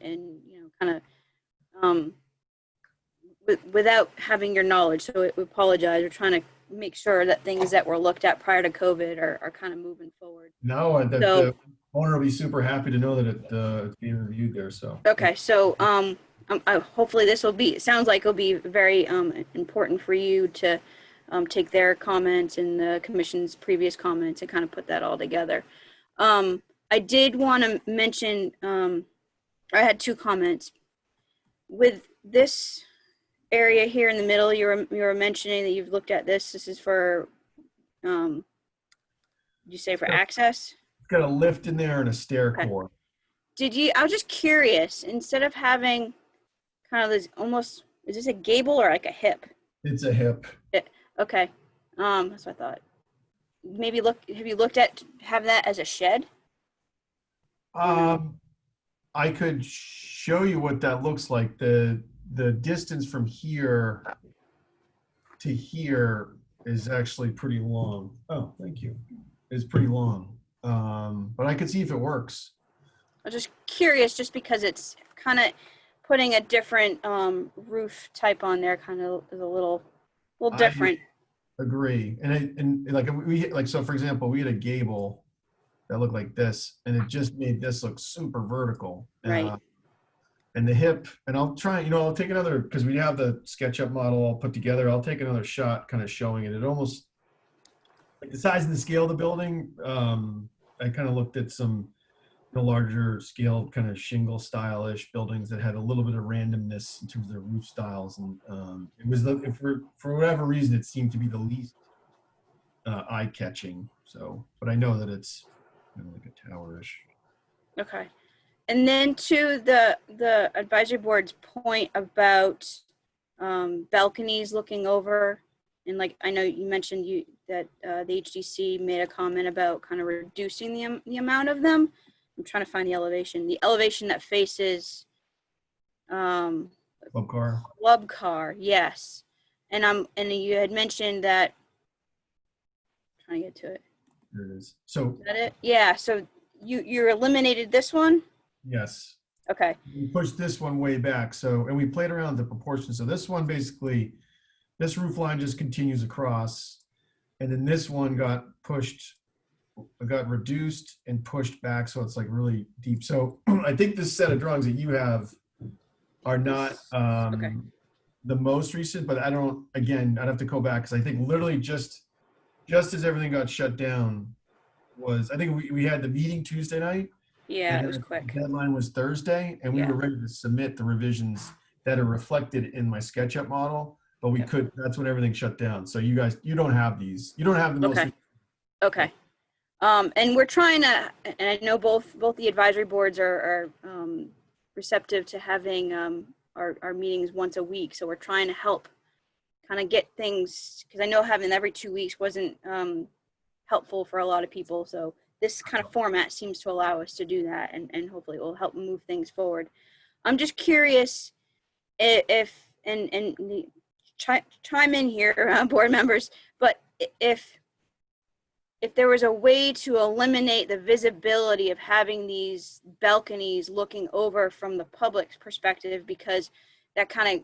kind of without having your knowledge. So we apologize. We're trying to make sure that things that were looked at prior to COVID are kind of moving forward. No, the owner will be super happy to know that it's being reviewed there. So okay, so hopefully this will be. It sounds like it'll be very important for you to take their comments and the commission's previous comments and kind of put that all together. I did want to mention. I had 2 comments with this area here in the middle. You were mentioning that you've looked at this. This is for, did you say for access? It's got a lift in there and a stair core. I was just curious, instead of having kind of this almost, is this a gable or like a hip? It's a hip. Okay. That's what I thought. Maybe have you looked at having that as a shed? I could show you what that looks like. The distance from here to here is actually pretty long. Oh, thank you. It's pretty long. But I could see if it works. I was just curious, just because it's kind of putting a different roof type on there, kind of is a little different. I agree. And so for example, we had a gable that looked like this, and it just made this look super vertical. Right. And the hip, and I'll try, I'll take another, because we have the SketchUp model all put together. I'll take another shot kind of showing it. It almost, like the size and the scale of the building, I kind of looked at some larger scale kind of shingle style-ish buildings that had a little bit of randomness in terms of their roof styles. And it was, for whatever reason, it seemed to be the least eye-catching. So, but I know that it's like a tower-ish. Okay. And then to the advisory board's point about balconies looking over, and I know you mentioned that the HDC made a comment about kind of reducing the amount of them. I'm trying to find the elevation. The elevation that faces Club car. Club car, yes. And you had mentioned that. I'm trying to get to it. There it is. So Is that it? Yeah. So you eliminated this one. Yes. Okay. We pushed this one way back. And we played around with the proportions. So this one basically, this roof line just continues across, and then this one got pushed got reduced and pushed back, so it's like really deep. So I think this set of drawings that you have are not Okay. the most recent, but I don't. Again, I'd have to go back because I think literally just as everything got shut down was I think we had the meeting Tuesday night. Yeah, And it was then quick. the deadline was Thursday, and we Yeah. were ready to submit the revisions that are reflected in my SketchUp model, but we could. That's when everything shut down. So you guys, you don't have these. You don't have the most. Okay. Okay. And we're trying to, and I know both the advisory boards are receptive to having our meetings once a week. So we're trying to help kind of get things, because I know having every 2 weeks wasn't helpful for a lot of people. So this kind of format seems to allow us to do that, and hopefully it will help move things forward. I'm just curious if chime in here, board members, but if there was a way to eliminate the visibility of having these balconies looking over from the public's perspective, because that kind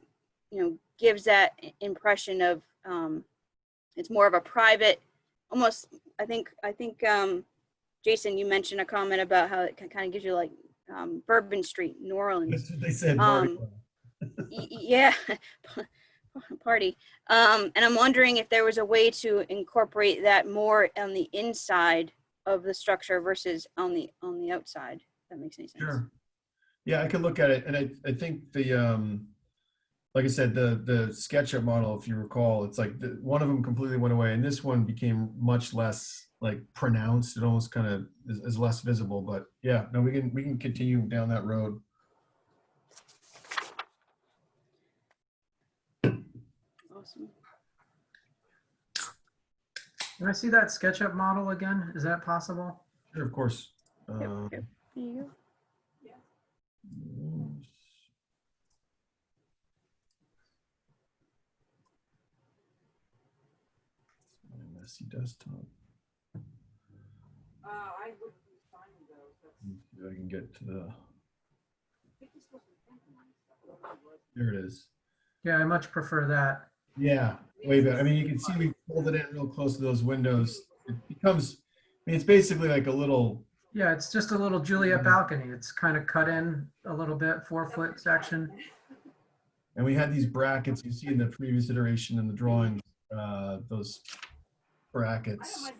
of, gives that impression of it's more of a private, almost, I think Jason, you mentioned a comment about how it kind of gives you like Bourbon Street, New Orleans. That's what they said. Marty. Yeah, party. And I'm wondering if there was a way to incorporate that more on the inside of the structure versus on the outside. If that makes any sense. Sure. Yeah, I could look at it, and I think the like I said, the SketchUp model, if you recall, it's like one of them completely went away, and this one became much less like pronounced. It almost kind of is less visible. But yeah, no, we can continue down that road. Awesome. Can I see that SketchUp model again? Is that possible? Sure, of course. Yep. There you go. My messy desktop. I would be finding those. See if I can get to the. There it is. Yeah, I much prefer that. Yeah, way better. I mean, you can see we pulled it in real close to those windows. It becomes, I mean, it's basically like a little. Yeah, it's just a little Juliet balcony. It's kind of cut in a little bit, 4-foot section. And we had these brackets you see in the previous iteration in the drawings, those brackets.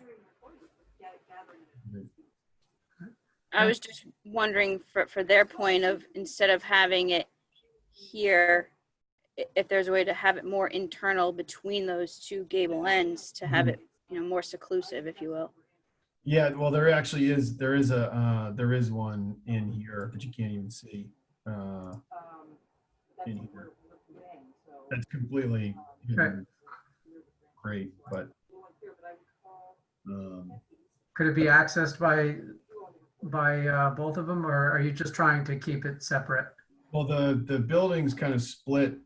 I was just wondering for their point of, instead of having it here, if there's a way to have it more internal between those two gable ends to have it, more seclusive, if you will. Yeah, well, there actually is. There is one in here that you can't even see. In here. That's completely hidden. Great, but Could it be accessed by both of them, or are you just trying to keep it separate? well, the building's kind of split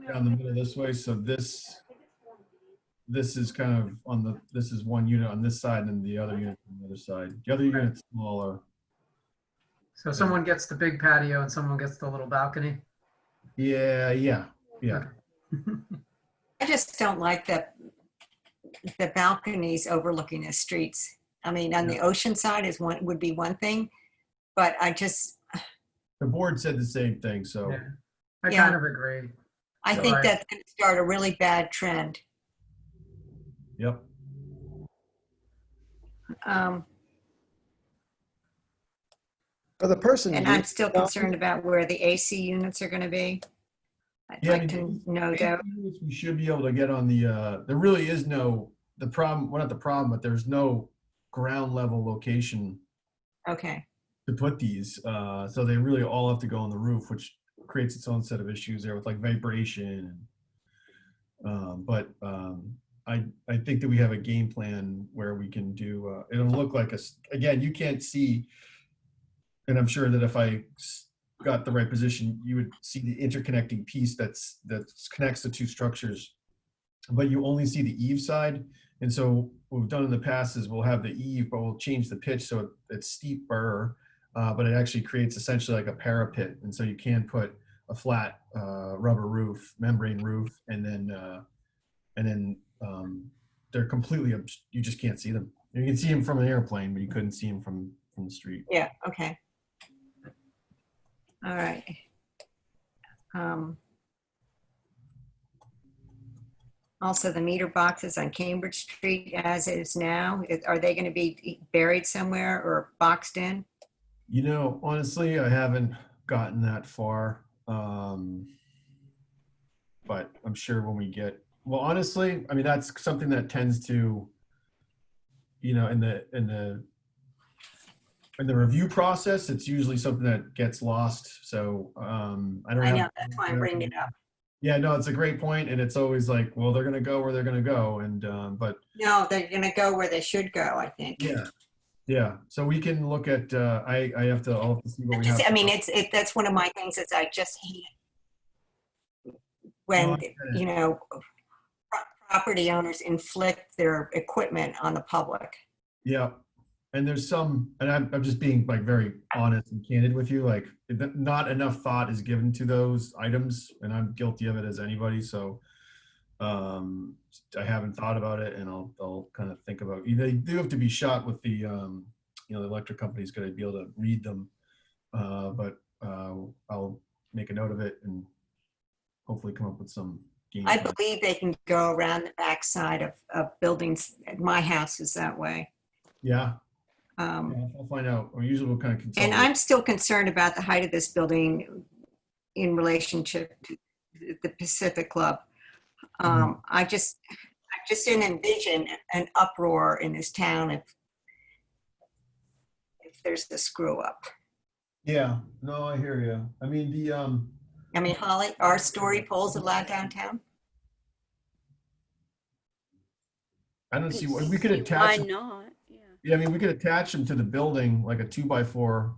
down the middle this way, so this is kind of on this is one unit on this side and the other unit on the other side. The other unit's smaller. So someone gets the big patio and someone gets the little balcony? Yeah. I just don't like the balconies overlooking the streets. I mean, on the ocean side would be one thing, but The board said the same thing, so. Yeah, I Yeah. kind of agree. I So think that's going to start a really bad trend. Yep. For the person. And I'm still concerned about where the AC units are going to be. I'd Yeah, like to know that. we should be able to get on the, there really is the problem, well, not the problem, but there's no ground level location Okay. to put these. So they really all have to go on the roof, which creates its own set of issues there with like vibration. But I think that we have a game plan where we can do, it'll look like again, you can't see, and I'm sure that if I got the right position, you would see the interconnecting piece that connects the two structures, but you only see the eave side. And so what we've done in the past is we'll have the eave, but we'll change the pitch so it's steeper, but it actually creates essentially like a parapet. And so you can put a flat rubber roof, membrane roof, and then they're completely, you just can't see them. You can see him from an airplane, but you couldn't see him from the street. Yeah, okay. All right. Also, the meter boxes on Cambridge Street as is now, are they going to be buried somewhere or boxed in? You know, honestly, I haven't gotten that far. But I'm sure when we get, well, honestly, I mean, that's something that tends to, you know, in the review process, it's usually something that gets lost. So I don't I have. know, that's why I'm bringing it up. Yeah, no, it's a great point, and it's always like, well, they're gonna go where they're gonna go, and but No, they're going to go where they should go, I think. yeah. So we can look at. I'll have to see what we have. I mean, that's one of my things is I just hate when, you know, property owners inflict their equipment on the public. Yeah. And there's some, and I'm just being like very honest and candid with you, like not enough thought is given to those items, and I'm guilty of it as anybody. So I haven't thought about it, and I'll kind of think about, they do have to be shot with the, you know, the electric company's going to be able to read them. But I'll make a note of it and hopefully come up with some game I plan. believe they can go around the backside of buildings. My house is that way. Yeah. Um, Yeah, I'll find out. Or usually we'll kind of consult. And I'm still concerned about the height of this building in relationship to the Pacific Club. I just didn't envision an uproar in this town if there's a screw up. Yeah, no, I hear you. I mean, I mean, Holly, are story poles allowed downtown? I don't see, we could See attach why them. not? Yeah. Yeah, I mean, we could attach them to the building, like a 2x4,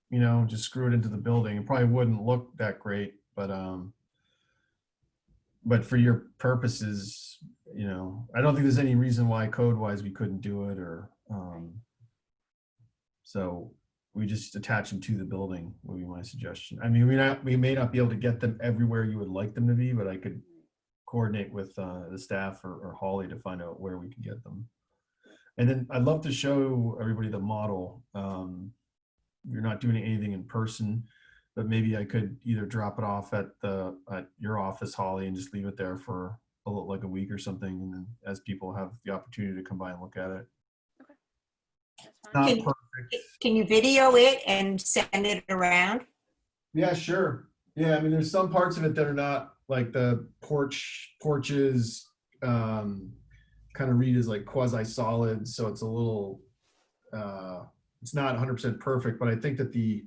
you know, just screw it into the building. It probably wouldn't look that great, but for your purposes, you know, I don't think there's any reason why code-wise we couldn't do it, or, so we just attach them to the building would be my suggestion. I mean, we may not be able to get them everywhere you would like them to be, but I could coordinate with the staff or Holly to find out where we can get them. And then I'd love to show everybody the model. You're not doing anything in person, but maybe I could either drop it off at your office, Holly, and just leave it there for like a week or something, and then as people have the opportunity to come by and look at it. That's fine. Not Can- perfect. Can you video it and send it around? Yeah, sure. Yeah, I mean, there's some parts of it that are not, like the porches kind of read as like quasi-solid, so it's a little, it's not 100% perfect, but I think that the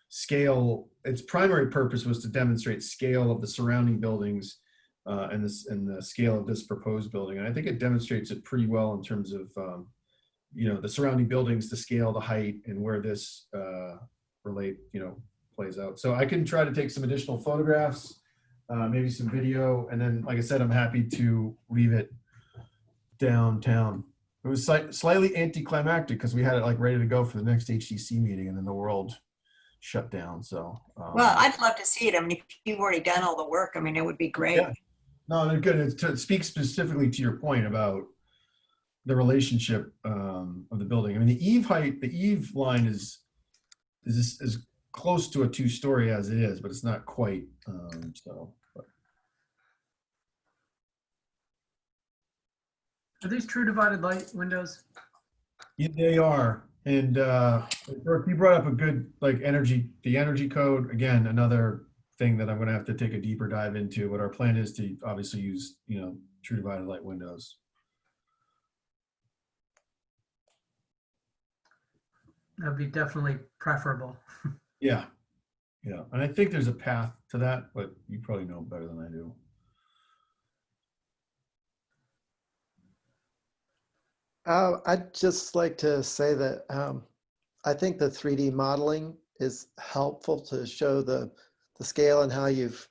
scale, its primary purpose was to demonstrate scale of the surrounding buildings and the scale of this proposed building. And I think it demonstrates it pretty well in terms of, you know, the surrounding buildings, the scale, the height, and where this plays out. So I can try to take some additional photographs, maybe some video, and then, like I said, I'm happy to leave it downtown. It was slightly anticlimactic because we had it like ready to go for the next HTC meeting, and then the world shut down. So Well, I'd love to see it. I mean, if you've already done all the work, I mean, it would be great. Yeah. No, they're good. It speaks specifically to your point about the relationship of the building. I mean, the eave height, the eave line is close to a 2-story as it is, but it's not quite. Are these true divided light windows? Yeah, they are. And Brooke, you brought up a good, like, the energy code. Again, another thing that I'm going to have to take a deeper dive into, but our plan is to obviously use, you know, true divided light windows. That'd be definitely preferable. Yeah. Yeah. And I think there's a path to that, but you probably know better than I do. I'd just like to say that I think the 3D modeling is helpful to show the scale and how you've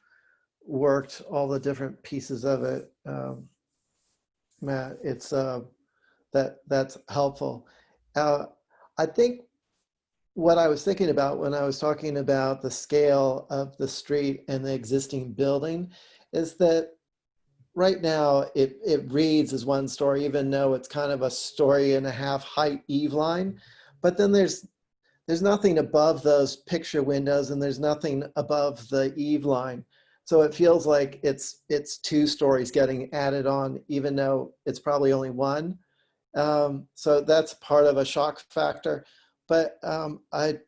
worked all the different pieces of it. Matt, it's that's helpful. I think what I was thinking about when I was talking about the scale of the street and the existing building is that right now it reads as one story, even though it's kind of a story and a half height eave line. But then there's nothing above those picture windows, and there's nothing above the eave line. So it feels like it's 2 stories getting added on, even though it's probably only one. So that's part of a shock factor. But I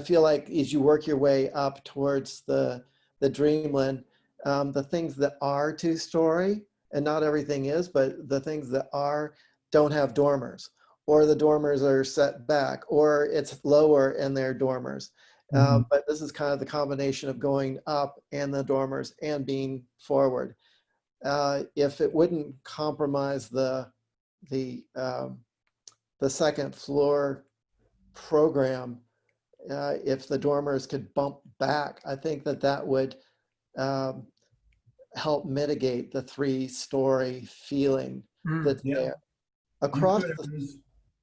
feel like as you work your way up towards the Dreamland, the things that are 2-story, and not everything is, but the things that are don't have dormers, or the dormers are set back, or it's lower and they're dormers. But this is kind of the combination of going up and the dormers and being forward. If it wouldn't compromise the second floor program, if the dormers could bump back, I think that would help mitigate the 3-story feeling that's Yeah. there. Across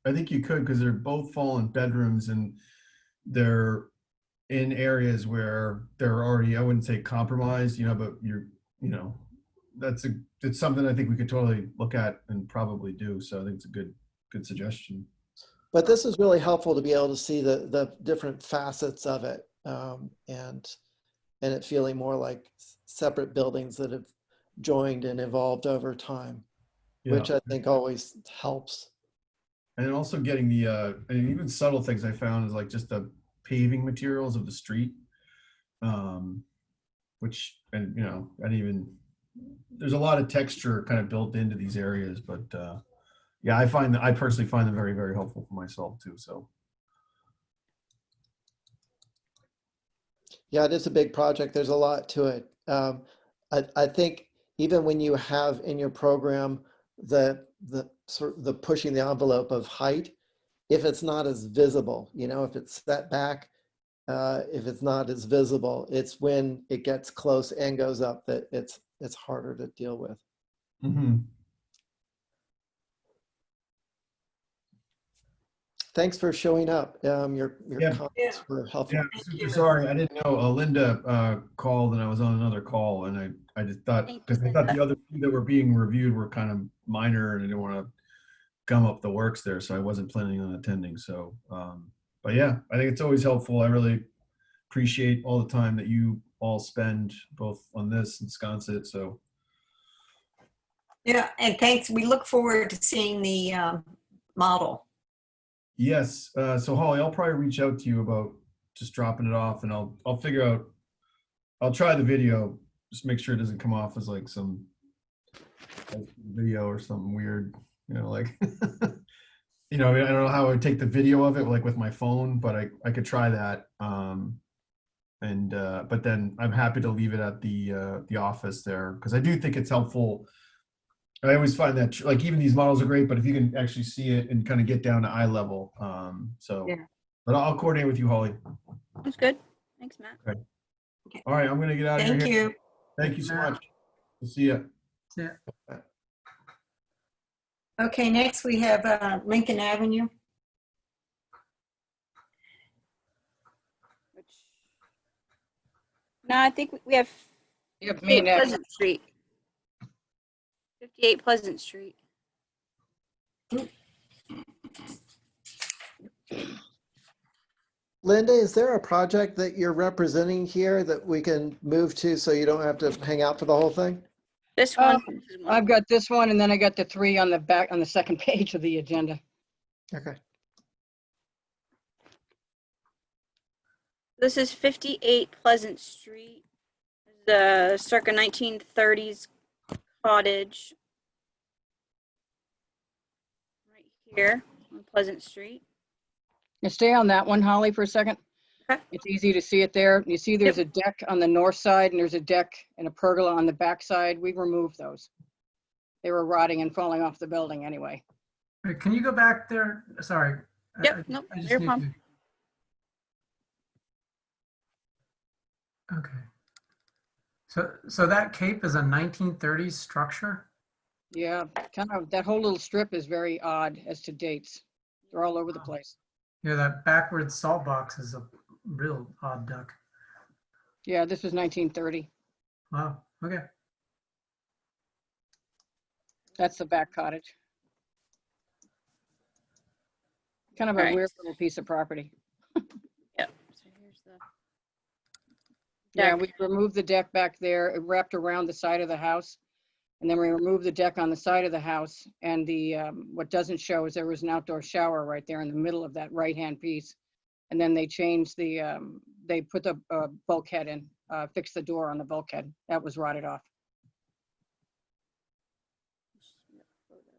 I think you could, because they're both fallen bedrooms, and they're in areas where they're already, I wouldn't say compromised, but it's something I think we could totally look at and probably do. So I think it's a good suggestion. But this is really helpful to be able to see the different facets of it, and it feeling more like separate buildings that have joined and evolved over time, which I think always helps. And also getting the, and even subtle things I found is like just the paving materials of the street, which, and there's a lot of texture kind of built into these areas, but yeah, I personally find them very, very helpful for myself too. So. Yeah, it is a big project. There's a lot to it. I think even when you have in your program the pushing the envelope of height, if it's not as visible, if it's set back, if it's not as visible, it's when it gets close and goes up that it's harder to deal with. Thanks for showing up. Your comments were helpful. Yeah, super sorry. I didn't know Linda called, and I was on another call, and I just thought, because I thought the other two that were being reviewed were kind of minor, and I didn't want to gum up the works there, so I wasn't planning on attending. So, but yeah, I think it's always helpful. I really appreciate all the time that you all spend both on this and Sconset. So. Yeah, and thanks. We look forward to seeing the model. Yes. So Holly, I'll probably reach out to you about just dropping it off, and I'll figure out, I'll try the video, just make sure it doesn't come off as like some video or something weird, like, I mean, I don't know how I would take the video of it, like with my phone, but I could try that. But then I'm happy to leave it at the office there, because I do think it's helpful. I always find that, like, even these models are great, but if you can actually see it and kind of get down to eye level. Yeah. But I'll coordinate with you, Holly. That's good. Thanks, Matt. Okay. All right, I'm going to get out of here. Thank you. Thank you so much. We'll see you. Yeah. Okay, next we have Lincoln Avenue. No, I think we have You have me next. Pleasant Street. 58 Pleasant Street. Linda, is there a project that you're representing here that we can move to so you don't have to hang out for the whole thing? This one. I've got this one, and then I got the 3 on the back, on the second page of the agenda. Okay. This is 58 Pleasant Street, the circa 1930s cottage right here on Pleasant Street. Now stay on that one, Holly, for a second. Okay. It's easy to see it there. You see there's a deck on the north side, and there's a deck and a pergola on the back side. We removed those. They were rotting and falling off the building anyway. Wait, can you go back there? Sorry. Yep, nope, I just your need problem. Okay. So that cape is a 1930s structure? Yeah, kind of, that whole little strip is very odd as to dates. They're all over the place. Yeah, that backwards salt box is a real odd duck. Yeah, this was 1930. Wow, okay. That's the back cottage. Kind of a Alright. weird little piece of property. Yep. So here's the Yeah, deck. we removed the deck back there. It wrapped around the side of the house. And then we removed the deck on the side of the house. And the what doesn't show is there was an outdoor shower right there in the middle of that right-hand piece. And then they changed the, they put the bulkhead in, fixed the door on the bulkhead. That was rotted off.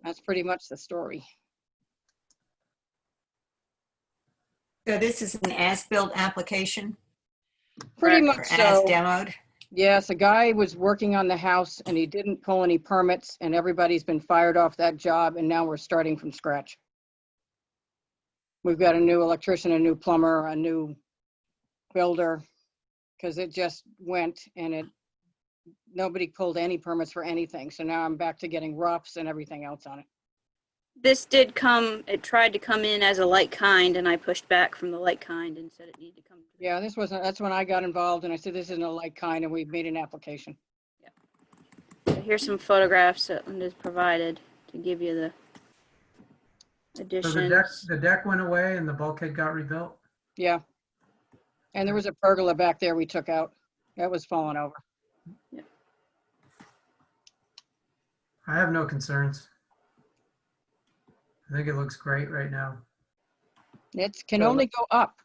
That's pretty much the story. So this is an as-built application Pretty Correct. much or as so. demoed? Yes, a guy was working on the house and he didn't pull any permits and everybody's been fired off that job and now we're starting from scratch. We've got a new electrician, a new plumber, a new builder, because it just went and nobody pulled any permits for anything. So now I'm back to getting roughs and everything else on it. This did come, it tried to come in as a like kind, and I pushed back from the like kind and said it needed to come. Yeah, that's when I got involved and I said, this isn't a like kind, and we made an application. So here's some photographs that Linda's provided to give you the So additions. the deck went away and the bulkhead got rebuilt? Yeah. And there was a pergola back there we took out. That was falling over. I have no concerns. I think it looks great right now. It can only go up.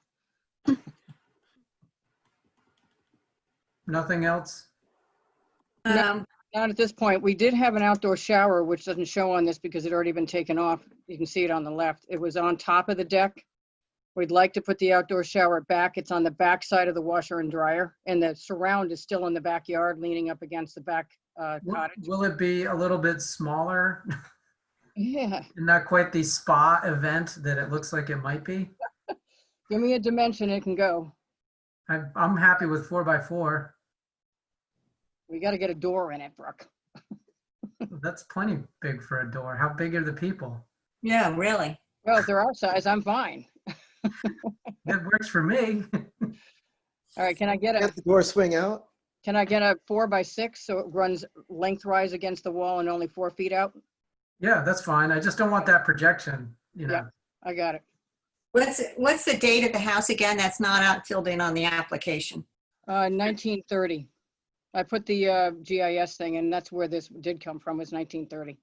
Nothing else? Not at this point. We did have an outdoor shower, which doesn't show on this because it already been taken off. You can see it on the left. It was on top of the deck. We'd like to put the outdoor shower back. It's on the back side of the washer and dryer, and the surround is still in the backyard, leaning up against the back cottage. Will it be a little bit smaller? Yeah, And not quite the spa event that it looks like it might be? give me a dimension, it can go. I'm happy with 4x4. We got to get a door in it, Brooke. That's plenty big for a door. How big are the people? Yeah, really. Well, if they're our size, I'm fine. That works for me. All right, can I get Get the door swing out? a 4x6 so it runs lengthwise against the wall and only 4 feet out? Yeah, that's fine. I just don't want that projection, you know. Yeah. I got it. What's the date of the house again? That's not filled in on the application. 1930. I put the GIS thing, and that's where this did come from, was 1930.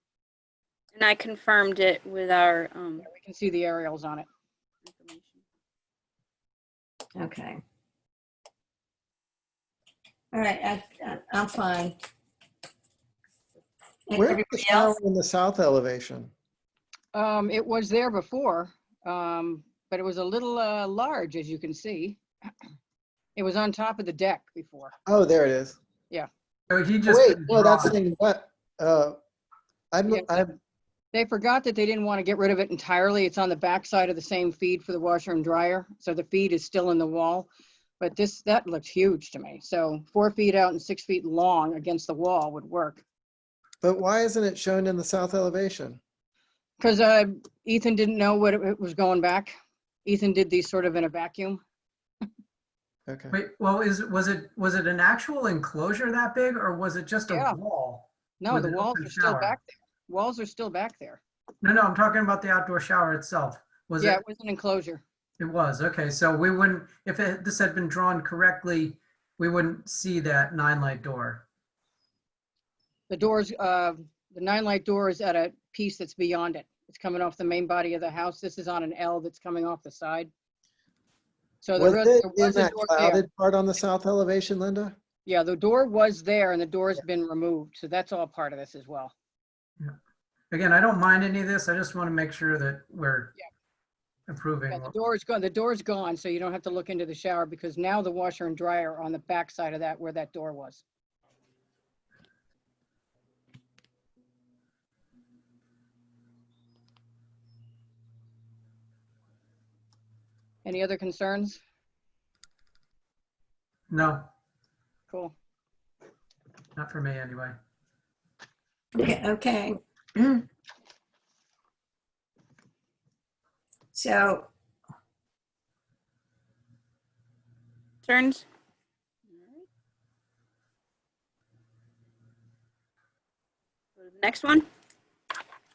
And I confirmed it with our We can see the aerials on it. information. Okay. All right, I'm fine. And Where's the everybody shower else? in the south elevation? It was there before, but it was a little large, as you can see. It was on top of the deck before. Oh, there it is. So he Oh, just wait, didn't no, draw that's it. saying what? I'm They forgot that they didn't want to get rid of it entirely. It's on the back side of the same feed for the washer and dryer. So the feed is still in the wall. But that looks huge to me. So 4 feet out and 6 feet long against the wall would work. But why isn't it shown in the south elevation? Because Ethan didn't know what it was going back. Ethan did these sort of in a vacuum. Okay. Wait, well, was it an actual enclosure that big, or was it just a Yeah. wall? No, With the an walls open are still shower. back there. Walls are still back there. No, I'm talking about the outdoor shower itself. Was Yeah, it? it was an enclosure. It was, okay. So we wouldn't, if this had been drawn correctly, we wouldn't see that 9-light door. The doors, the 9-light door is at a piece that's beyond it. It's coming off the main body of the house. This is on an L that's coming off the side. So Was there it in was a that door there. clouded part on the south elevation, Linda? Yeah, the door was there and the door's been removed. So that's all part of this as well. Again, I don't mind any of this. I just want to make sure that we're approving. Yeah, the door's gone. The door's gone, so you don't have to look into the shower because now the washer and dryer are on the back side of that where that door was. Any other concerns? No, Cool. not for me anyway. Okay. So, Turns? Go to the next one.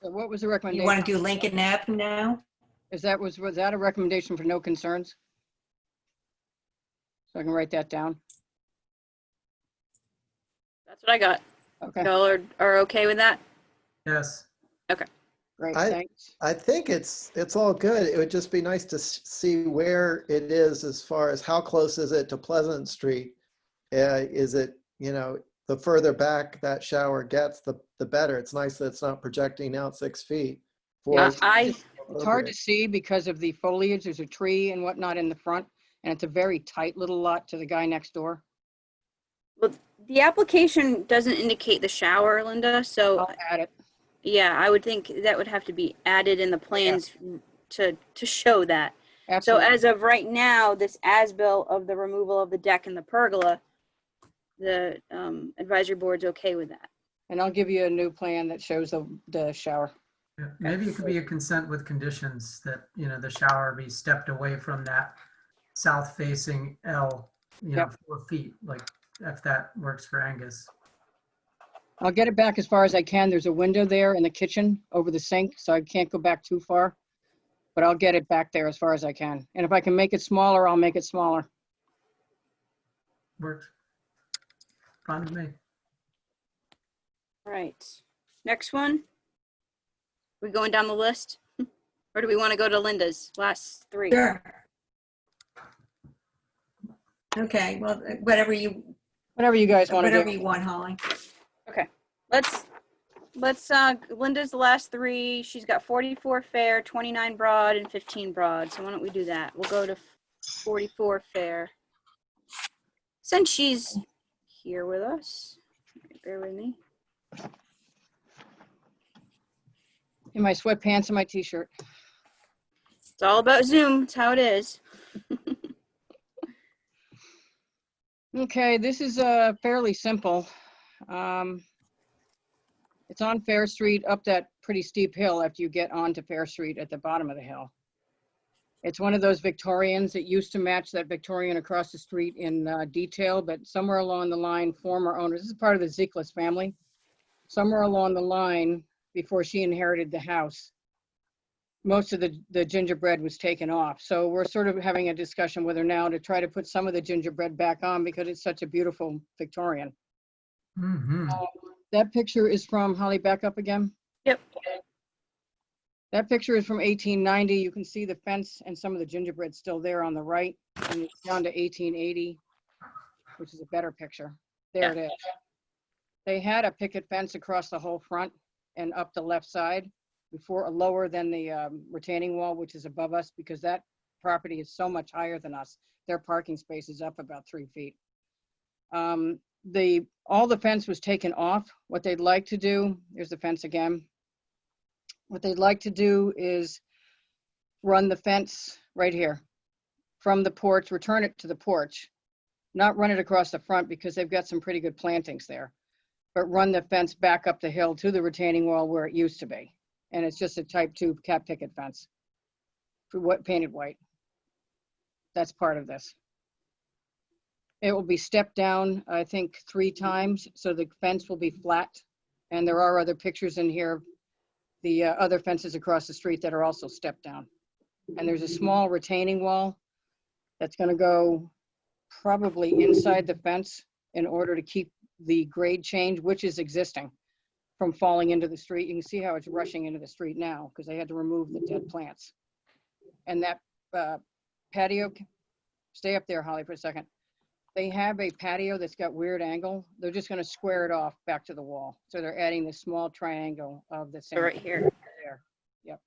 So what was the You recommendation? want to do Lincoln Ave now? Was that a recommendation for no concerns? So I can write that down. That's what I got. Okay, Y'all are okay with that? Yes. great, I- thanks. I think it's all good. It would just be nice to see where it is as far as how close is it to Pleasant Street? Is it, the further back that shower gets, the better. It's nice that it's not projecting out 6 feet. Yeah, I It's hard to see because of the foliage. There's a tree and whatnot in the front, and it's a very tight little lot to the guy next door. well, the application doesn't indicate the shower, Linda. So I'll add it. yeah, I would think that would have to be added in the plans to show that. So Absolutely. as of right now, this as-built of the removal of the deck and the pergola, the advisory board's okay with that. And I'll give you a new plan that shows the shower. Yeah, maybe it could be a consent with conditions that, the shower be stepped away from that south-facing L, Yep. 4 feet, like if that works for Angus. I'll get it back as far as I can. There's a window there in the kitchen over the sink, so I can't go back too far. But I'll get it back there as far as I can. And if I can make it smaller, I'll make it smaller. Works. Fine with me. All right. Next one. We going down the list? Or do we want to go to Linda's last 3? Sure. Okay, well, whatever you guys want to whatever do. you want, Holly. Let's Linda's the last 3. She's got 44 fair, 29 broad, and 15 broad. So why don't we do that? We'll go to 44 fair. Since she's here with us. Bear with me. In my sweatpants and my t-shirt. It's all about Zoom. It's how it is. Okay, this is fairly simple. It's on Fair Street up that pretty steep hill after you get onto Fair Street at the bottom of the hill. It's one of those Victorians that used to match that Victorian across the street in detail, but somewhere along the line, former owners, this is part of the Ziegler family, somewhere along the line before she inherited the house, most of the gingerbread was taken off. So we're sort of having a discussion whether now to try to put some of the gingerbread back on because it's such a beautiful Victorian. Mm-hmm. That picture is from, Holly, back up again. Yep. That picture is from 1890. You can see the fence and some of the gingerbread still there on the right. And it's down to 1880, which is a better picture. There it is. They had a picket fence across the whole front and up the left side before, lower than the retaining wall, which is above us, because that property is so much higher than us. Their parking space is up about 3 feet. All the fence was taken off. What they'd like to do, here's the fence again. What they'd like to do is run the fence right here from the porch, return it to the porch, not run it across the front because they've got some pretty good plantings there, but run the fence back up the hill to the retaining wall where it used to be. And it's just a type 2 cap picket fence, painted white. That's part of this. It will be stepped down, I think, 3 times, so the fence will be flat. And there are other pictures in here, the other fences across the street that are also stepped down. And there's a small retaining wall that's going to go probably inside the fence in order to keep the grade change, which is existing, from falling into the street. You can see how it's rushing into the street now because they had to remove the dead plants. And that patio, stay up there, Holly, for a second. They have a patio that's got weird angle. They're just going to square it off back to the wall. So they're adding this small triangle of the same. So right here. There. Yep.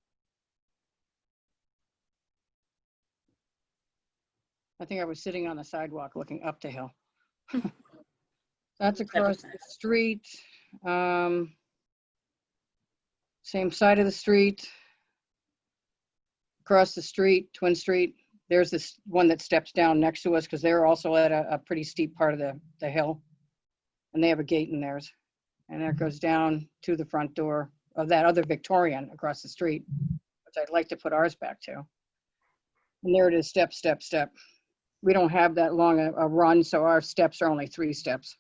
I think I was sitting on the sidewalk looking up the hill. That's across the street. Same side of the street. Across the street, Twin Street. There's this one that steps down next to us because they're also at a pretty steep part of the hill. And they have a gate in theirs. And it goes down to the front door of that other Victorian across the street, which I'd like to put ours back to. And there it is, step, step, step. We don't have that long a run, so our steps are only 3 steps.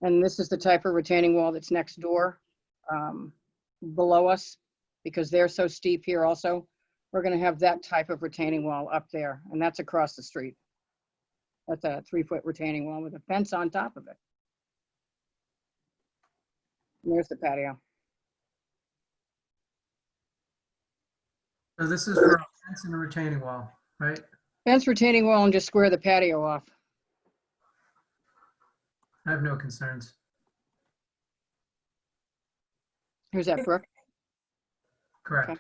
And this is the type of retaining wall that's next door. below us, because they're so steep here also. We're gonna have that type of retaining wall up there, and that's across the street. That's a 3-foot retaining wall with a fence on top of it. And there's the patio. So this is for a fence and a retaining wall, right? Fence, retaining wall, and just square the patio off. I have no concerns. Who's that, Brooke? Correct. Okay.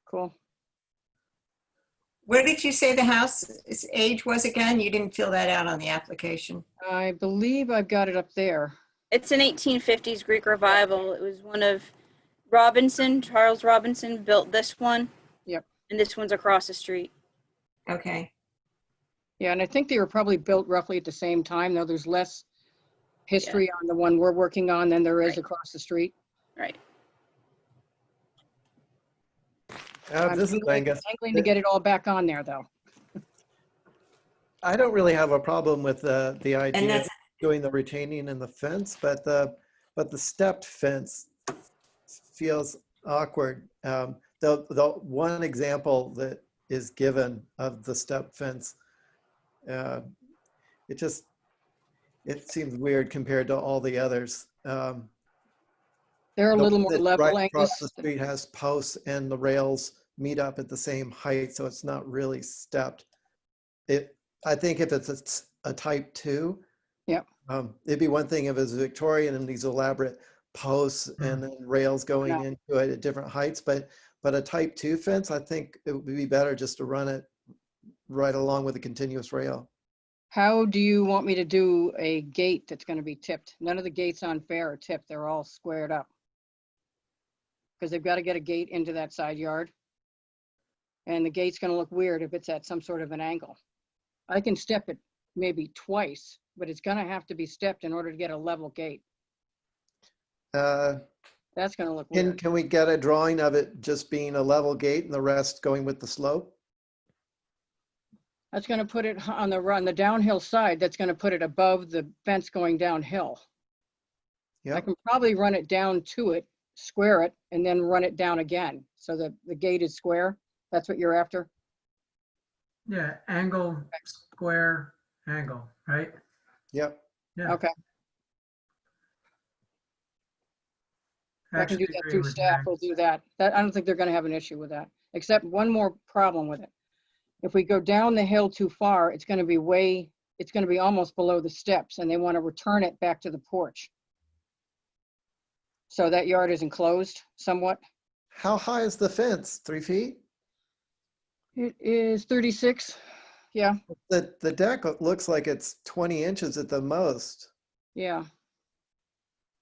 Cool. Where did you say the house's age was again? You didn't fill that out on the application. I believe I've got it up there. It's an 1850s Greek revival. It was one of Charles Robinson built this one. Yep. And this one's across the street. Okay. Yeah, and I think they were probably built roughly at the same time, though there's less history on the one we're working on than there is Right. across the street. Right. This is Angus. Angling to get it all back on there, though. I don't really have a problem with the And idea of that's, doing the retaining and the fence, but the stepped fence feels awkward. The one example that is given of the step fence, it seems weird compared to all the others. They're a The little one more that's level, right across the Angus. street has posts and the rails meet up at the same height, so it's not really stepped. I think if it's a type 2, Yep. It'd be one thing if it's Victorian and these elaborate posts and then rails going No. into it at different heights, but a type 2 fence, I think it would be better just to run it right along with a continuous rail. How do you want me to do a gate that's going to be tipped? None of the gates on Fair are tipped. They're all squared up. Because they've got to get a gate into that side yard. And the gate's going to look weird if it's at some sort of an angle. I can step it maybe twice, but it's going to have to be stepped in order to get a level gate. Uh, That's going to look weird. Can we get a drawing of it just being a level gate and the rest going with the slope? That's going to put it on the downhill side. That's going to put it above the fence going downhill. I Yeah, can probably run it down to it, square it, and then run it down again. So that the gate is square. That's what you're after? Yeah, angle, square, angle, right? yep. Yeah. Okay. I can do Actually that agree through with staff. We'll Angus. do that. I don't think they're going to have an issue with that, except one more problem with it. If we go down the hill too far, it's going to be almost below the steps, and they want to return it back to the porch. So that yard is enclosed somewhat. How high is the fence? 3 feet? It is 36. Yeah, The deck looks like it's 20 inches at the most. yeah.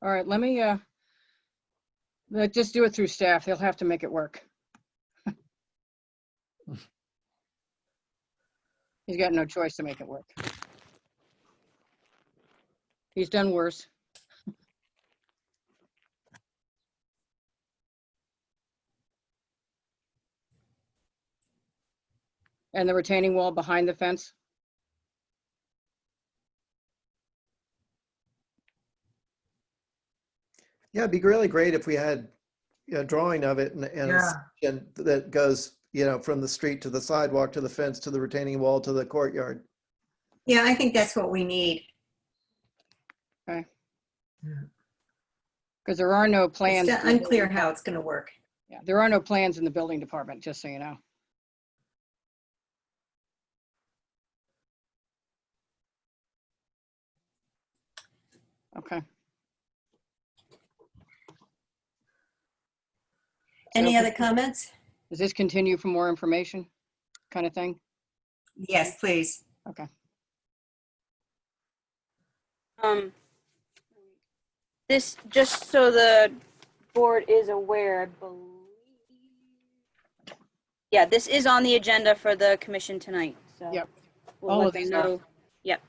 All right, let me just do it through staff. They'll have to make it work. He's got no choice to make it work. He's done worse. And the retaining wall behind the fence? Yeah, it'd be really great if we had a drawing of it and a Yeah. section that goes, from the street to the sidewalk to the fence to the retaining wall to the courtyard. yeah, I think that's what we need. Okay. Yeah. Because there are no plans. It's unclear how it's going to work. Yeah, there are no plans in the building department, just so you know. Okay. Any So other comments? Does this continue for more information kind of thing? Yes, please. Okay. This, just so the board is aware, I believe. Yeah, this is on the agenda for the commission tonight, so. Yep. We'll All let of them these are. know. Yep.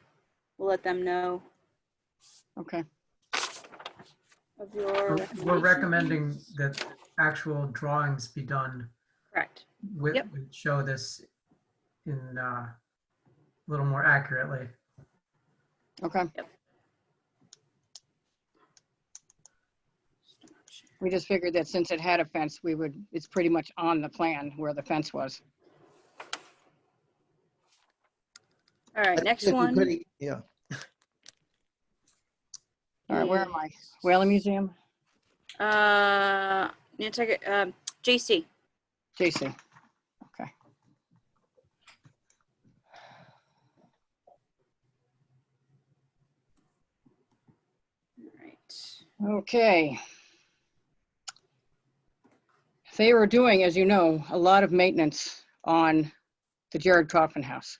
We'll let them know Okay. of your We're recommendation. recommending that actual drawings be done Correct. with, Yep. show this in a little more accurately. Okay. Yep. We just figured that since it had a fence, it's pretty much on the plan where the fence was. All right, next If you one. could- Yeah. All right, where am I? Whaling Museum? Nantucket, JC. JC. Okay. All right. Okay. They were doing, as you know, a lot of maintenance on the Jared Kaufman house.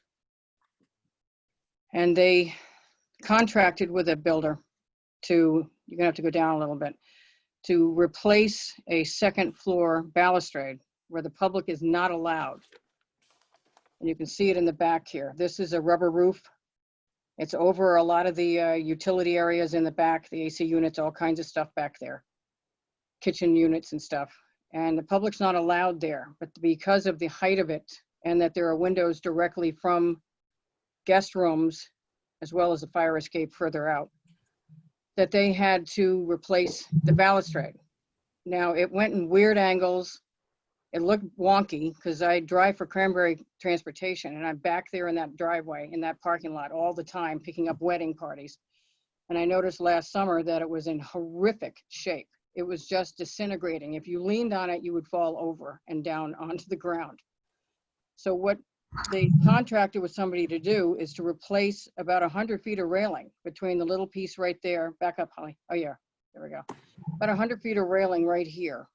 And they contracted with a builder to, you're gonna have to go down a little bit, to replace a second floor balustrade where the public is not allowed. And you can see it in the back here. This is a rubber roof. It's over a lot of the utility areas in the back, the AC units, all kinds of stuff back there. Kitchen units and stuff. And the public's not allowed there, but because of the height of it and that there are windows directly from guest rooms, as well as a fire escape further out, that they had to replace the balustrade. Now, it went in weird angles. It looked wonky because I drive for Cranberry Transportation and I'm back there in that driveway, in that parking lot all the time, picking up wedding parties. And I noticed last summer that it was in horrific shape. It was just disintegrating. If you leaned on it, you would fall over and down onto the ground. So what they contracted with somebody to do is to replace about 100 feet of railing between the little piece right there. Back up, Holly. Oh yeah, there we go. About 100 feet of railing right here.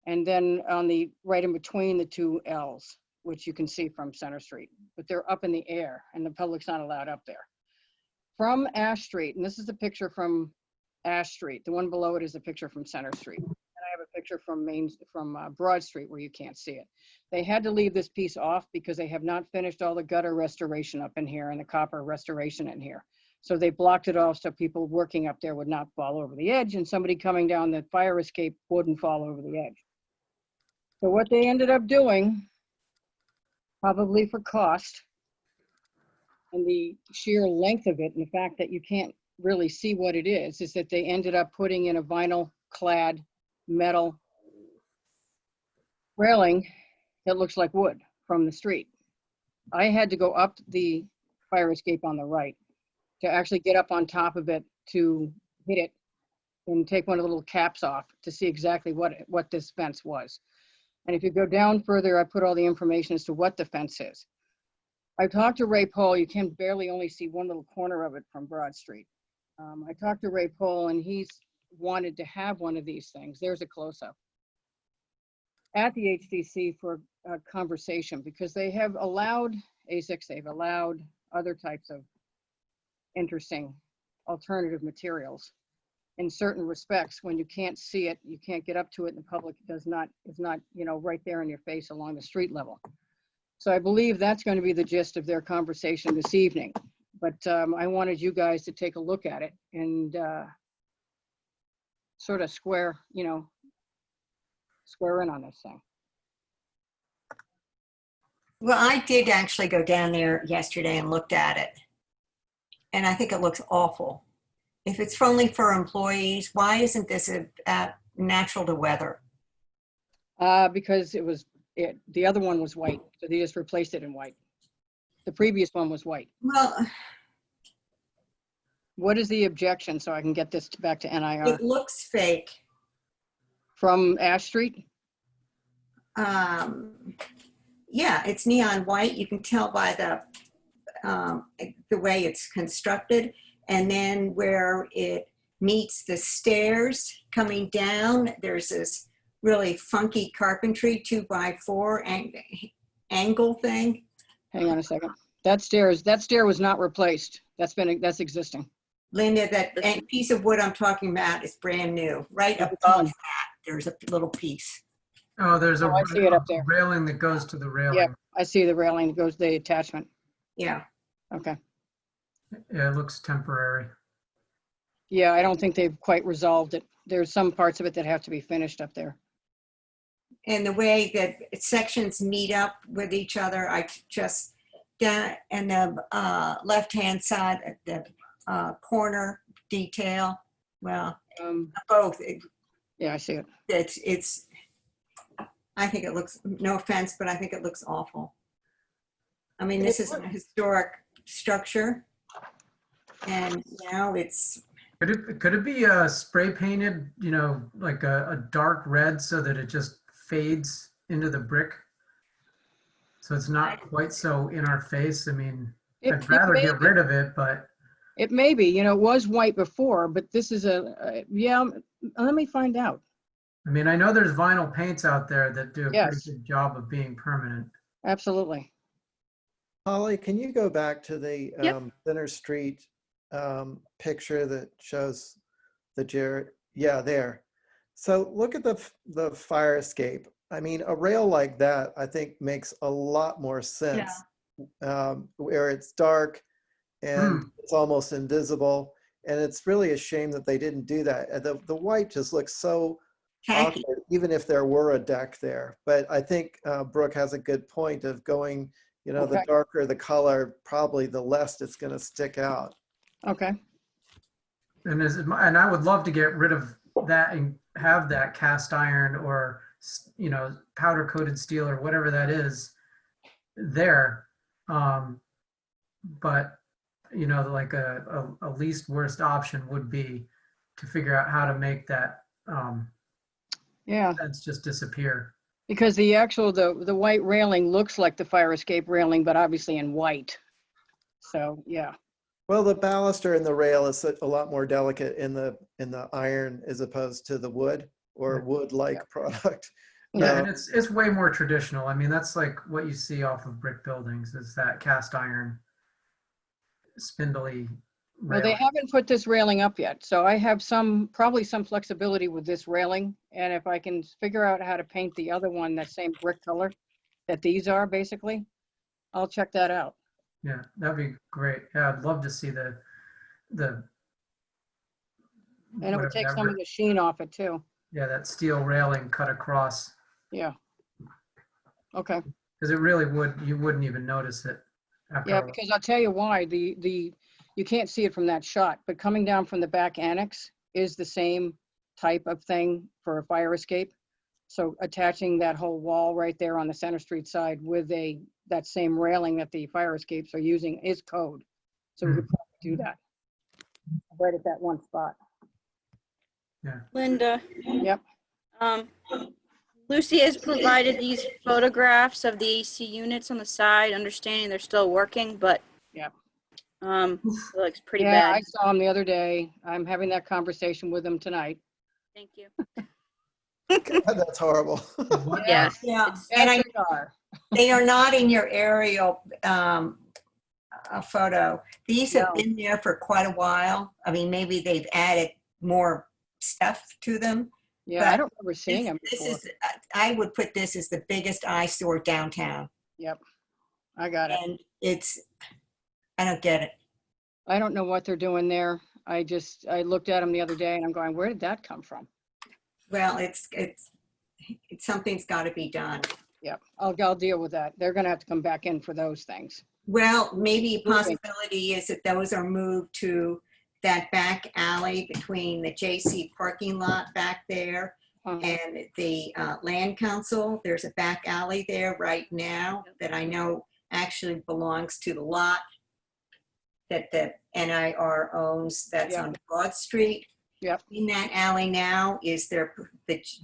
And then on the, right in between the two L's, which you can see from Center Street, but they're up in the air and the public's not allowed up there. From Ash Street, and this is the picture from Ash Street. The one below it is a picture from Center Street. And I have a picture from Broad Street where you can't see it. They had to leave this piece off because they have not finished all the gutter restoration up in here and the copper restoration in here. So they blocked it off so people working up there would not fall over the edge and somebody coming down the fire escape wouldn't fall over the edge. So what they ended up doing, probably for cost and the sheer length of it and the fact that you can't really see what it is that they ended up putting in a vinyl clad metal railing that looks like wood from the street. I had to go up the fire escape on the right to actually get up on top of it to hit it and take one of the little caps off to see exactly what this fence was. And if you go down further, I put all the information as to what the fence is. I talked to Ray Paul. You can barely only see one little corner of it from Broad Street. I talked to Ray Paul and he's wanted to have one of these things. There's a close-up at the HDC for a conversation because they have allowed ASICs, they've allowed other types of interesting alternative materials in certain respects. When you can't see it, you can't get up to it, and the public is not, you know, right there in your face along the street level. So I believe that's going to be the gist of their conversation this evening. But I wanted you guys to take a look at it and sort of square in on this thing. Well, I did actually go down there yesterday and looked at it. And I think it looks awful. If it's only for employees, why isn't this natural to weather? Because the other one was white, so they just replaced it in white. The previous one was white. Well, What is the objection so I can get this back to NIR? it looks fake. From Ash Street? Yeah, it's neon white. You can tell by the way it's constructed. And then where it meets the stairs coming down, there's this really funky carpentry 2x4 angle thing. Hang on a second. That stair was not replaced. That's existing. Linda, that piece of wood I'm talking about is brand new. Right Which above one? that, there's a little piece. Oh, there's I see it up there. railing that goes to the railing. Yep, I see the railing that goes to the attachment. Yeah. Okay. Yeah, it looks temporary. Yeah, I don't think they've quite resolved it. There's some parts of it that have to be finished up there. And the way that sections meet up with each other, I just down and the left-hand side at the corner detail. Well, both. Yeah, I see it. It's, I think it looks, no offense, but I think it looks awful. I mean, this is a historic structure. And now it's, Could it be spray painted, like a dark red so that it just fades into the brick? So it's not quite so in our face. I mean, I'd rather get rid of it, but It may be, it was white before, but this is yeah, let me find out. I mean, I know there's vinyl paints out there that do a Yes. pretty good job of being permanent. Absolutely. Holly, can you go back to the Yep. Center Street picture that shows the yeah, there. So look at the fire escape. I mean, a rail like that, I think makes a lot more sense. Where it's dark and it's almost invisible. And it's really a shame that they didn't do that. The white just looks so tacky. awkward, even if there were a deck there. But I think Brooke has a good point of going, the Okay. darker the color, probably the less it's going to stick out. Okay. And I would love to get rid of that and have that cast iron or, powder coated steel or whatever that is there. But, like a least worst option would be to figure out how to make that Yeah, fence just disappear. because the white railing looks like the fire escape railing, but obviously in white. So, yeah. Well, the baluster and the rail is a lot more delicate in the iron as opposed to the wood or wood-like product. Yeah, and it's way more traditional. I mean, that's like what you see off of brick buildings is that cast iron spindly Well, they railing. haven't put this railing up yet, so I have probably some flexibility with this railing. And if I can figure out how to paint the other one that same brick color that these are basically, I'll check that out. Yeah, that'd be great. Yeah, I'd love to see the And it would whatever take that some ra- of the sheen off it too. yeah, that steel railing cut across, Yeah. Okay. because you wouldn't even notice it after Yeah, a while. because I'll tell you why. You can't see it from that shot, but coming down from the back annex is the same type of thing for a fire escape. So attaching that whole wall right there on the Center Street side with that same railing that the fire escapes are using is code. So we could probably do that right at that one spot. Linda. Yep. Lucy has provided these photographs of the AC units on the side, understanding they're still working, but Yep. it looks pretty Yeah, bad. I saw him the other day. I'm having that conversation with him tonight. Thank you. God, that's horrible. What- Yes. Yeah, Yes, and they are. they are not in your aerial photo. These have No. been there for quite a while. I mean, maybe they've added more stuff to them. Yeah, I don't remember seeing him This before. is, I would put this as the biggest eyesore downtown. Yep. I got it. And I don't get it. I don't know what they're doing there. I looked at them the other day and I'm going, where did that come from? Well, it's something's got to be done. Yep, I'll deal with that. They're gonna have to come back in for those things. Well, maybe a Moving. possibility is that those are moved to that back alley between the JC parking lot back there and the land council. There's a back alley there right now that I know actually belongs to the lot that the NIR owns. That's Yeah. on Broad Street. Yep. In that alley now is the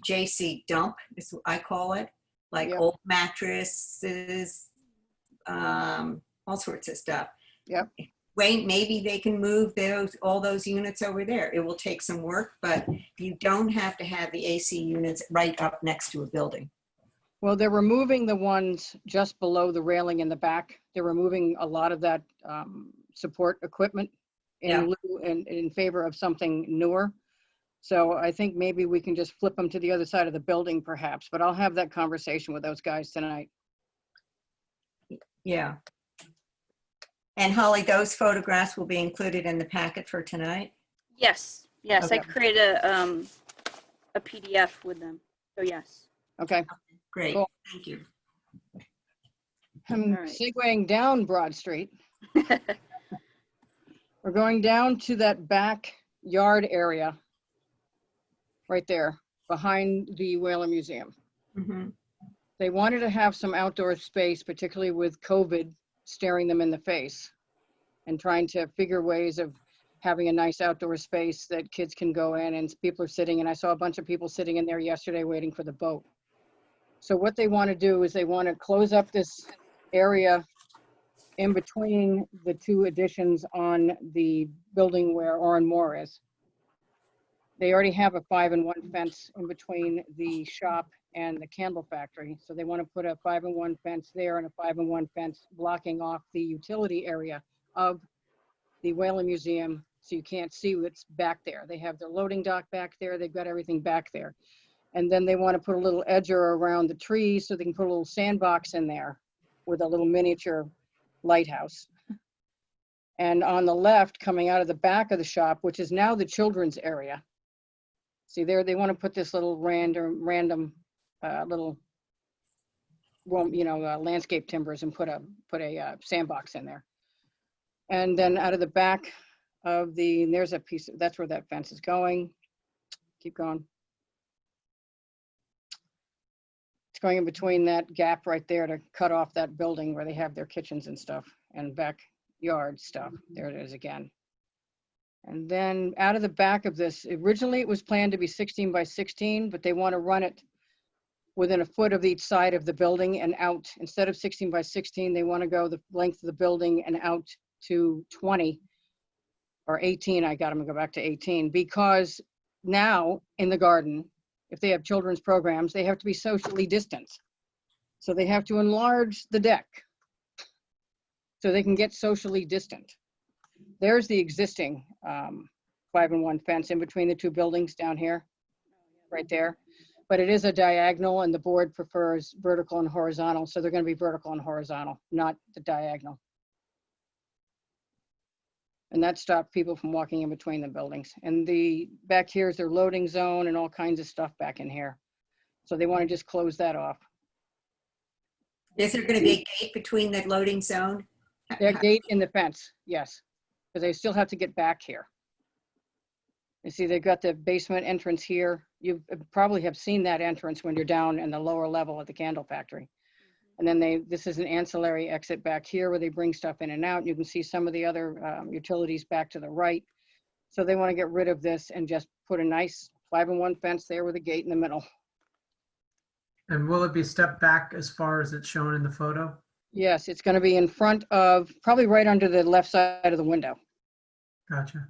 JC dump, is what I call it, like Yep. old mattresses, all sorts of stuff. Yep. Wait, maybe they can move all those units over there. It will take some work, but you don't have to have the AC units right up next to a building. Well, they're removing the ones just below the railing in the back. They're removing a lot of that support equipment in favor of something newer. So I think maybe we can just flip them to the other side of the building perhaps, but I'll have that conversation with those guys tonight. Yeah. And Holly, those photographs will be included in the packet for tonight? Yes. Yes. I Okay. created a PDF with them. So yes. Okay, Great, Cool. thank you. I'm All right. segueing down Broad Street. We're going down to that back yard area right there. behind the Whaler Museum. Mhm. They wanted to have some outdoor space, particularly with COVID staring them in the face, and trying to figure ways of having a nice outdoor space that kids can go in and people are sitting. And I saw a bunch of people sitting in there yesterday waiting for the boat. So what they want to do is they want to close up this area in between the two additions on the building where Oran Moore is. They already have a 5-in-1 fence in between the shop and the candle factory. So they want to put a 5-in-1 fence there and a 5-in-1 fence blocking off the utility area of the Whaler Museum, so you can't see what's back there. They have their loading dock back there. They've got everything back there. And then they want to put a little edger around the trees so they can put a little sandbox in there with a little miniature lighthouse. And on the left, coming out of the back of the shop, which is now the children's area. See there, they want to put this little random little, well, you know, landscape timbers and put a sandbox in there. And then out of the back of there's a piece, that's where that fence is going. Keep going. It's going in between that gap right there to cut off that building where they have their kitchens and stuff and backyard stuff. There it is again. And then out of the back of this, originally it was planned to be 16 by 16, but they want to run it within a foot of each side of the building and out. Instead of 16 by 16, they want to go the length of the building and out to 20 or 18. I got them to go back to 18 because now in the garden, if they have children's programs, they have to be socially distant. So they have to enlarge the deck so they can get socially distant. There's the existing 5-in-1 fence in between the two buildings down here, right there. But it is a diagonal and the board prefers vertical and horizontal. So they're going to be vertical and horizontal, not the diagonal. And that stopped people from walking in between the buildings. And the back here is their loading zone and all kinds of stuff back in here. So they want to just close that off. Is there going to be a gate between the loading zone? That gate in the fence, yes, because they still have to get back here. You see, they've got the basement entrance here. You probably have seen that entrance when you're down in the lower level at the candle factory. And then this is an ancillary exit back here where they bring stuff in and out. You can see some of the other utilities back to the right. So they want to get rid of this and just put a nice 5-in-1 fence there with a gate in the middle. And will it be stepped back as far as it's shown in the photo? Yes, it's going to be in front of, probably right under the left side of the window. Gotcha.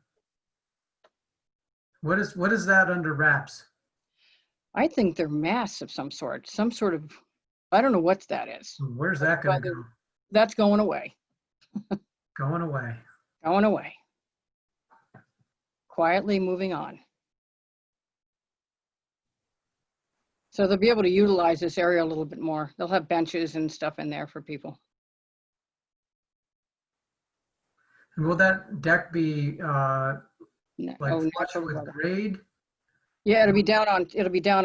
What is that under wraps? I think they're masks of some sort of, I don't know what that is. Where's that going to go? That's going away. Going away. Going away. Quietly moving on. So they'll be able to utilize this area a little bit more. They'll have benches and stuff in there for people. And will that deck be like flush natural with rubber. grade? Yeah, it'll be down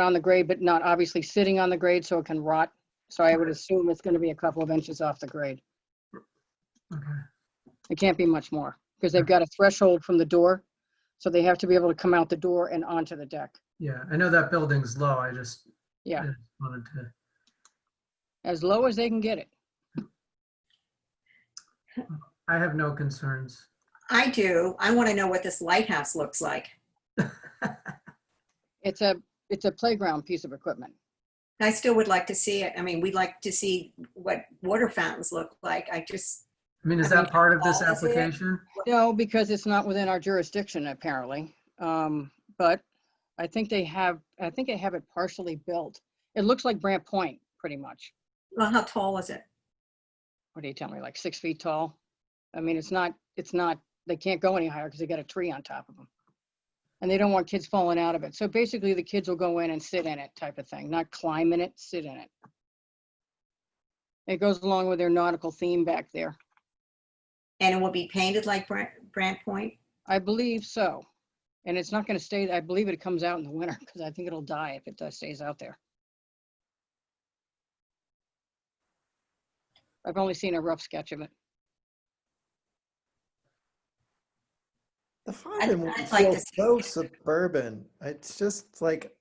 on the grade, but not obviously sitting on the grade so it can rot. So I would assume it's going to be a couple of inches off the grade. Okay. It can't be much more because they've got a threshold from the door. So they have to be able to come out the door and onto the deck. Yeah, I know that building's low. I just wanted to. As low as they can get it. I have no concerns. I do. I want to know what this lighthouse looks like. It's a playground piece of equipment. I still would like to see it. I mean, we'd like to see what water fountains look like. I mean, is that part of this all is it? application? No, because it's not within our jurisdiction apparently. But I think they have it partially built. It looks like Brant Point pretty much. Well, how tall is it? What do you tell me? Like 6 feet tall? I mean, it's not, they can't go any higher because they got a tree on top of them. And they don't want kids falling out of it. So basically the kids will go in and sit in it type of thing, not climb in it, sit in it. It goes along with their nautical theme back there. And it will be painted like Brant Point? I believe so. And it's not going to stay, I believe it comes out in the winter because I think it'll die if it stays out there. I've only seen a rough sketch of it. The 5-in-1 I'd like to feels so suburban. It's just like,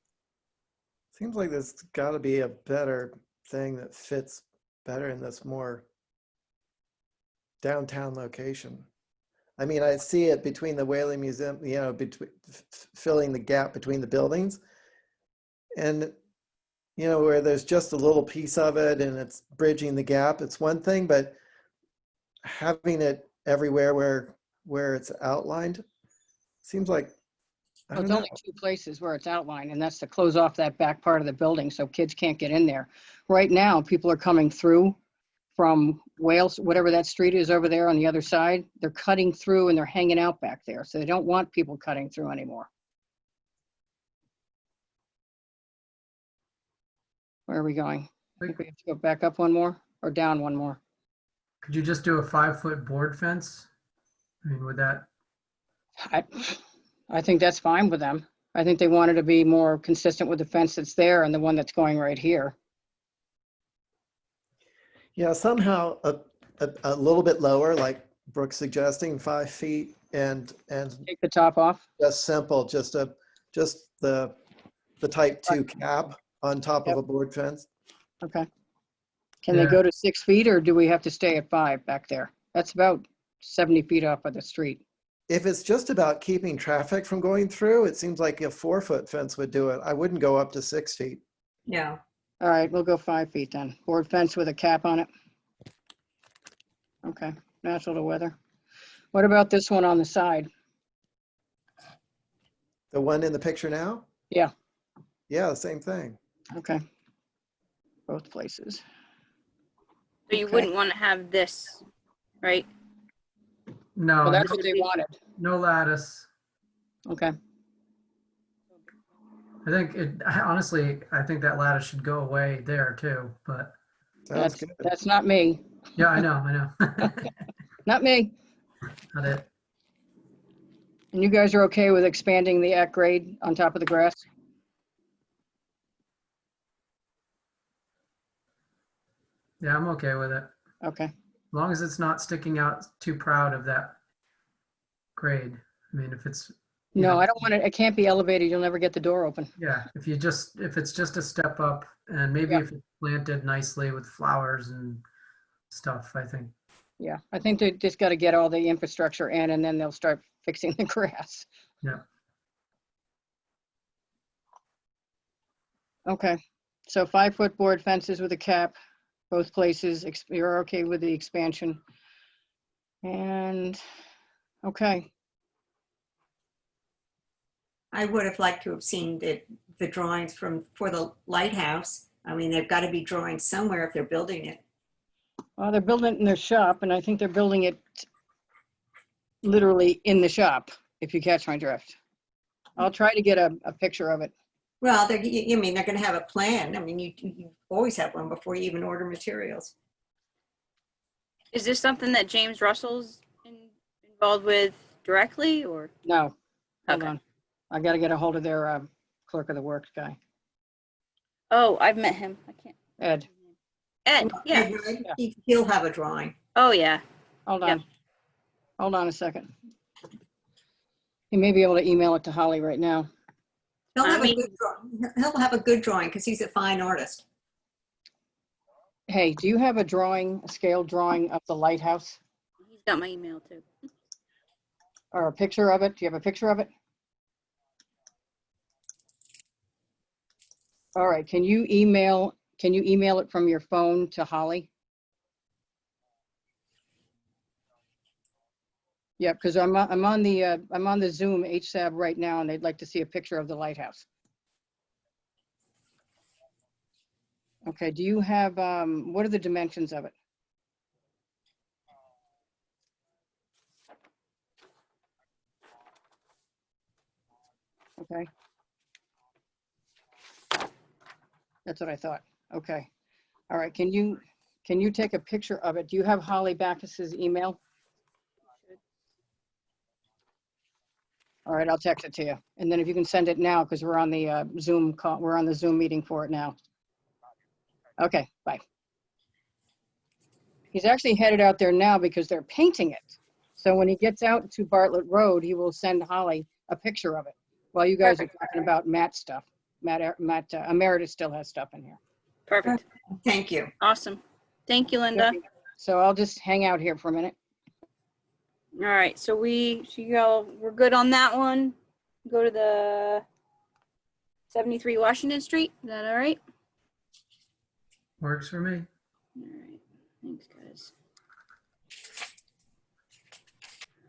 Seems like there's got to be a better thing that fits better in this more downtown location. I mean, I see it between the Whaley Museum, you know, between filling the gap between the buildings. And, you know, where there's just a little piece of it and it's bridging the gap, it's one thing, but having it everywhere where it's outlined seems like, I Well, don't it's know. only two places where it's outlined, and that's to close off that back part of the building so kids can't get in there. Right now, people are coming through from Wales, whatever that street is over there on the other side. They're cutting through and they're hanging out back there. So they don't want people cutting through anymore. Where are we going? I think we have to go back up one more or down one more. Could you just do a 5-foot board fence? I mean, would that, I think that's fine with them. I think they wanted to be more consistent with the fence that's there and the one that's going right here. Yeah, somehow a little bit lower, like Brooke's suggesting, 5 feet and Take the top off. just simple, just the type 2 cap on top of Yep. a board fence. Okay. Can they Yeah. go to 6 feet or do we have to stay at 5 back there? That's about 70 feet off of the street. If it's just about keeping traffic from going through, it seems like a 4-foot fence would do it. I wouldn't go up to 6 feet. No. All right, we'll go 5 feet then. Board fence with a cap on it. Okay, natural to weather. What about this one on the side? The one in the picture now? Yeah. Yeah, the same thing. Okay. Both places. So you Okay. wouldn't want to have this, right? no, Well, that's no, what they wanted. no lattice. Okay. I think honestly, I think that lattice should go away there too, but Sounds good. That's not me. yeah, I know. Not me. Not it. And you guys are okay with expanding the at grade on top of the grass? Yeah, I'm okay with it. Okay. As long as it's not sticking out too proud of that grade. I mean, if it's, you No, know, I don't want it. It can't be elevated. You'll never get the door open. yeah, if it's just a step up and maybe Yeah. if it's planted nicely with flowers and stuff, I think. Yeah, I think they just got to get all the infrastructure in and then they'll start fixing the grass. Yeah. Okay, so 5-foot board fences with a cap, both places. You're okay with the expansion. And, okay, I would have liked to have seen the drawings for the lighthouse. I mean, they've got to be drawings somewhere if they're building it. well, they're building it in their shop and I think they're building it literally in the shop, if you catch my drift. I'll try to get a picture of it. Well, they're going to have a plan. I mean, you always have one before you even order materials. Is this something that James Russell's involved with directly, or? No, hold Okay. on. I got to get a hold of their clerk of the works guy, Oh, I've met him. I can't. Ed. Ed, yeah. He'll have a drawing. Oh, yeah. Hold on. Yep. Hold on a second. He may be able to email it to Holly right now. He'll I have mean- a good drawing. He'll have a good drawing because he's a fine artist. Hey, do you have a drawing, a scale drawing of the lighthouse He's got my email too. or a picture of it? Do you have a picture of it? All right, can you email it from your phone to Holly? Yeah, because I'm on the Zoom HSAB right now and they'd like to see a picture of the lighthouse. Okay, do you have, what are the dimensions of it? Okay. That's what I thought. Okay. All right, can you take a picture of it? Do you have Holly Backus's email? All right, I'll text it to you. And then if you can send it now, because we're on the Zoom call, we're on the Zoom meeting for it now. Okay, bye. He's actually headed out there now because they're painting it. So when he gets out to Bartlett Road, he will send Holly a picture of it while you guys are talking about Matt stuff. Emeritus still has stuff in here. Perfect. Thank you. Awesome. Thank you, Linda. So I'll just hang out here for a minute. All right, so we're good on that one. Go to the 73 Washington Street. Is that all right? Works for me. All right, thanks, guys.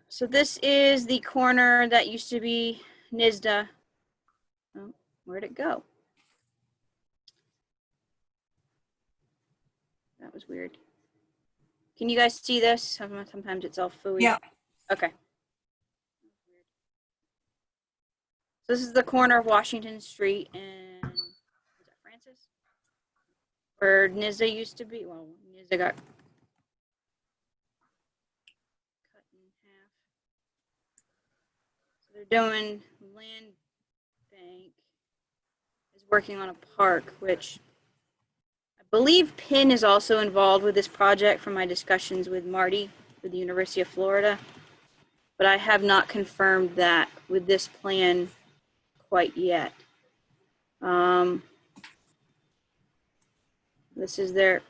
So this is the corner that used to be NISDA. Oh, where'd it go? That was weird. Can you guys see this? Sometimes it's all fooey. Yeah. Okay. So this is the corner of Washington Street and is that Francis? Where NISDA used to be. Well, NISDA got cut in half. So they're doing land bank is working on a park, which I believe PIN is also involved with this project from my discussions with Marty with the University of Florida. But I have not confirmed that with this plan quite yet. This is their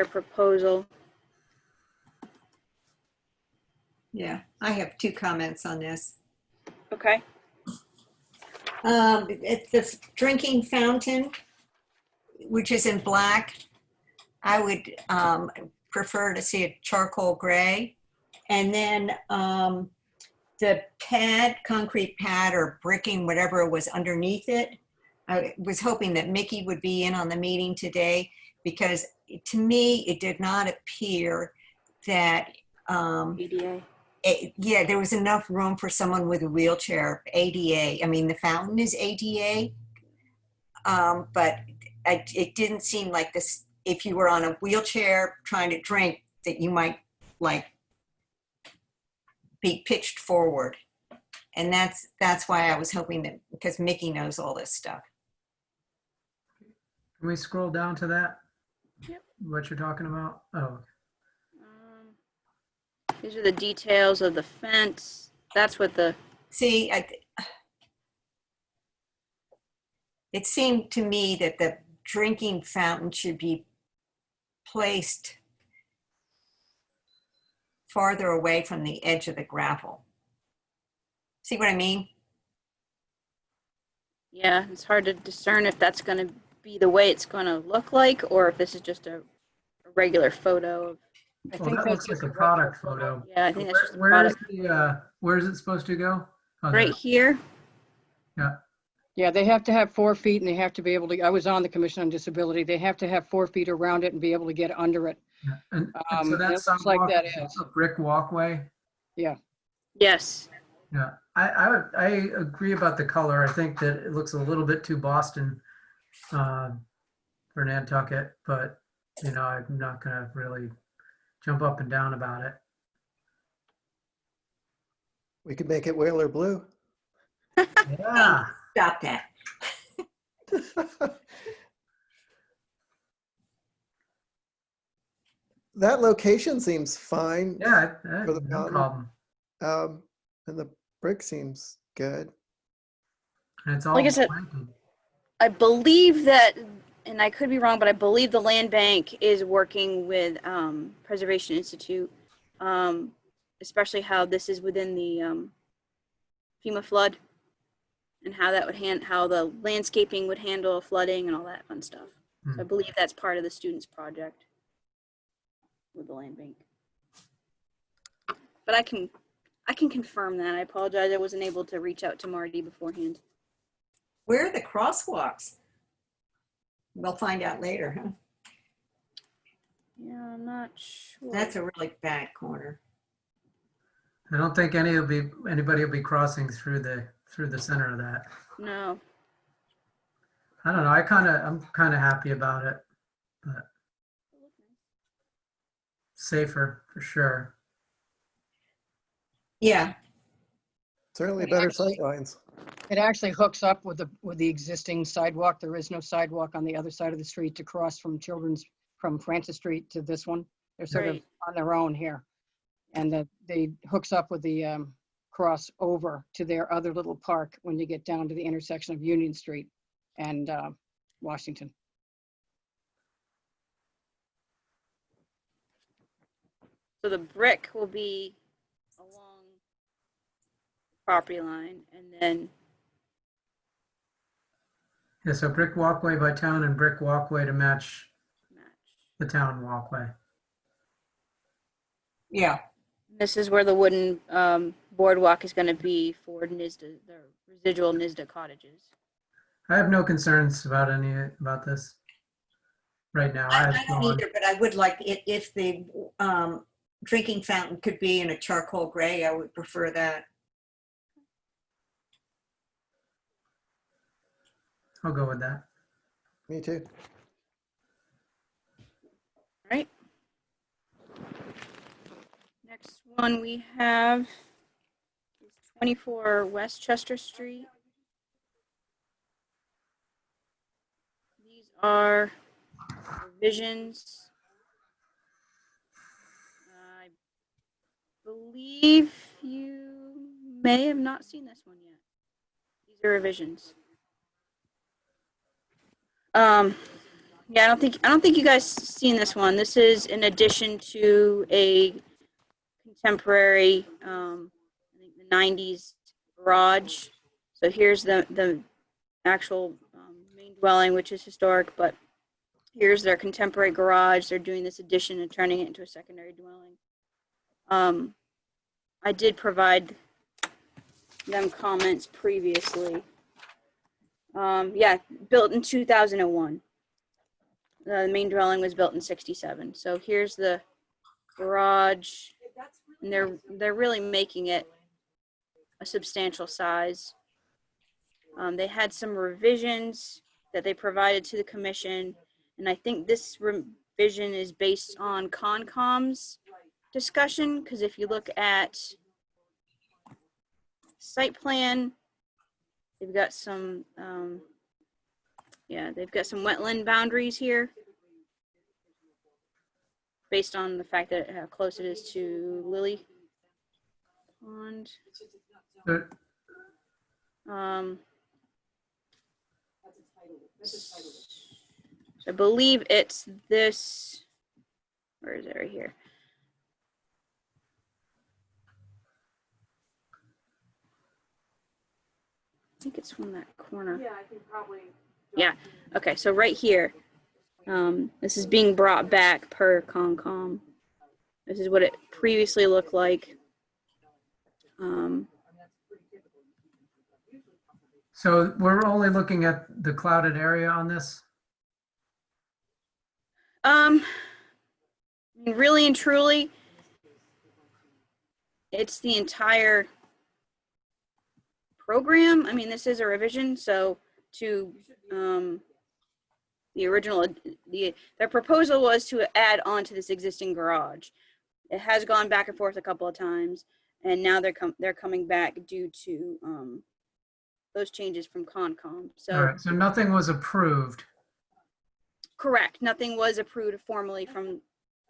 proposal. Yeah, I have 2 comments on this. Okay. It's the drinking fountain, which is in black. I would prefer to see a charcoal gray. And then the pad, concrete pad or bricking, whatever was underneath it. I was hoping that Mickey would be in on the meeting today because to me, it did not appear that ADA. yeah, there was enough room for someone with a wheelchair, ADA. I mean, the fountain is ADA, but it didn't seem like this, if you were on a wheelchair trying to drink, that you might like be pitched forward. And that's why I was hoping that, because Mickey knows all this stuff. Can we scroll down to that? Yep. What you're talking about? Oh, These are the details of the fence. That's what the, See, it seemed to me that the drinking fountain should be placed farther away from the edge of the gravel. See what I mean? yeah, it's hard to discern if that's going to be the way it's going to look like, or if this is just a regular photo of, I well, think that that's looks like just a a product retro photo. yeah, I think that's just a Where is product. where is it supposed to go? Oh, Right there. here. Yeah, they have to have 4 feet and they have to be able to, I was on the Commission on Disability. They have to have 4 feet around it and be able to get under it. Yeah. And so It that looks like sidewalk that is is. a brick walkway. Yes. Yeah, I agree about the color. I think that it looks a little bit too Boston for Nantucket, but you know, I'm not gonna really jump up and down about it. We could make it Whaler blue. Yeah, Stop that. That location seems fine. yeah, For the no fountain. problem. And the brick seems good. And it's all Like I said, planted. I believe that, and I could be wrong, but I believe the land bank is working with Preservation Institute, especially how this is within the FEMA flood and how that would how the landscaping would handle flooding and all that fun stuff. So I believe that's part of the students' project with the land bank. But I can confirm that. I apologize. I wasn't able to reach out to Marty beforehand. Where are the crosswalks? We'll find out later, huh? Yeah, I'm not sure. That's a really bad corner. I don't think anybody will be crossing through the center of that. No. I don't know. I'm kind of happy about it, but safer for sure. Yeah, Certainly better sightlines. It actually hooks up with the existing sidewalk. There is no sidewalk on the other side of the street to cross from Francis Street to this one. They're sort of Right. on their own here. And they hooks up with the cross over to their other little park when you get down to the intersection of Union Street and Washington. So the brick will be along the property line, and then Yeah, so brick walkway by town and brick walkway to match match. the town walkway. Yeah, This is where the wooden boardwalk is going to be for NISDA, the residual NISDA cottages. I have no concerns about this right now. I have don't gone- either, but I would like it if the drinking fountain could be in a charcoal gray. I would prefer that. I'll go with that. Me too. Right. Next one we have is 24 Westchester Street. These are revisions. I believe you may have not seen this one yet. These are revisions. Yeah, I don't think you guys seen this one. This is in addition to a contemporary, I think the 90s garage. So here's the actual main dwelling, which is historic, but here's their contemporary garage. They're doing this addition and turning it into a secondary dwelling. I did provide them comments previously. Yeah, built in 2001. The main dwelling was built in 67. So here's the garage, and they're really making it a substantial size. They had some revisions that they provided to the commission, and I think this revision is based on Concom's discussion, because if you look at site plan, they've got some they've got some wetland boundaries here based on the fact that how close it is to Lily Pond. There- So I believe it's this, where is it, right here? I think it's from that corner. Yeah, I can probably. Yeah, okay, so right here, this is being brought back per Concom. This is what it previously looked like. So we're only looking at the clouded area on this? Really and truly, it's the entire program. I mean, this is a revision, so to the original, their proposal was to add on to this existing garage. It has gone back and forth a couple of times, and now they're coming back due to those changes from Concom. So All right, so nothing was approved. correct, nothing was approved formally from.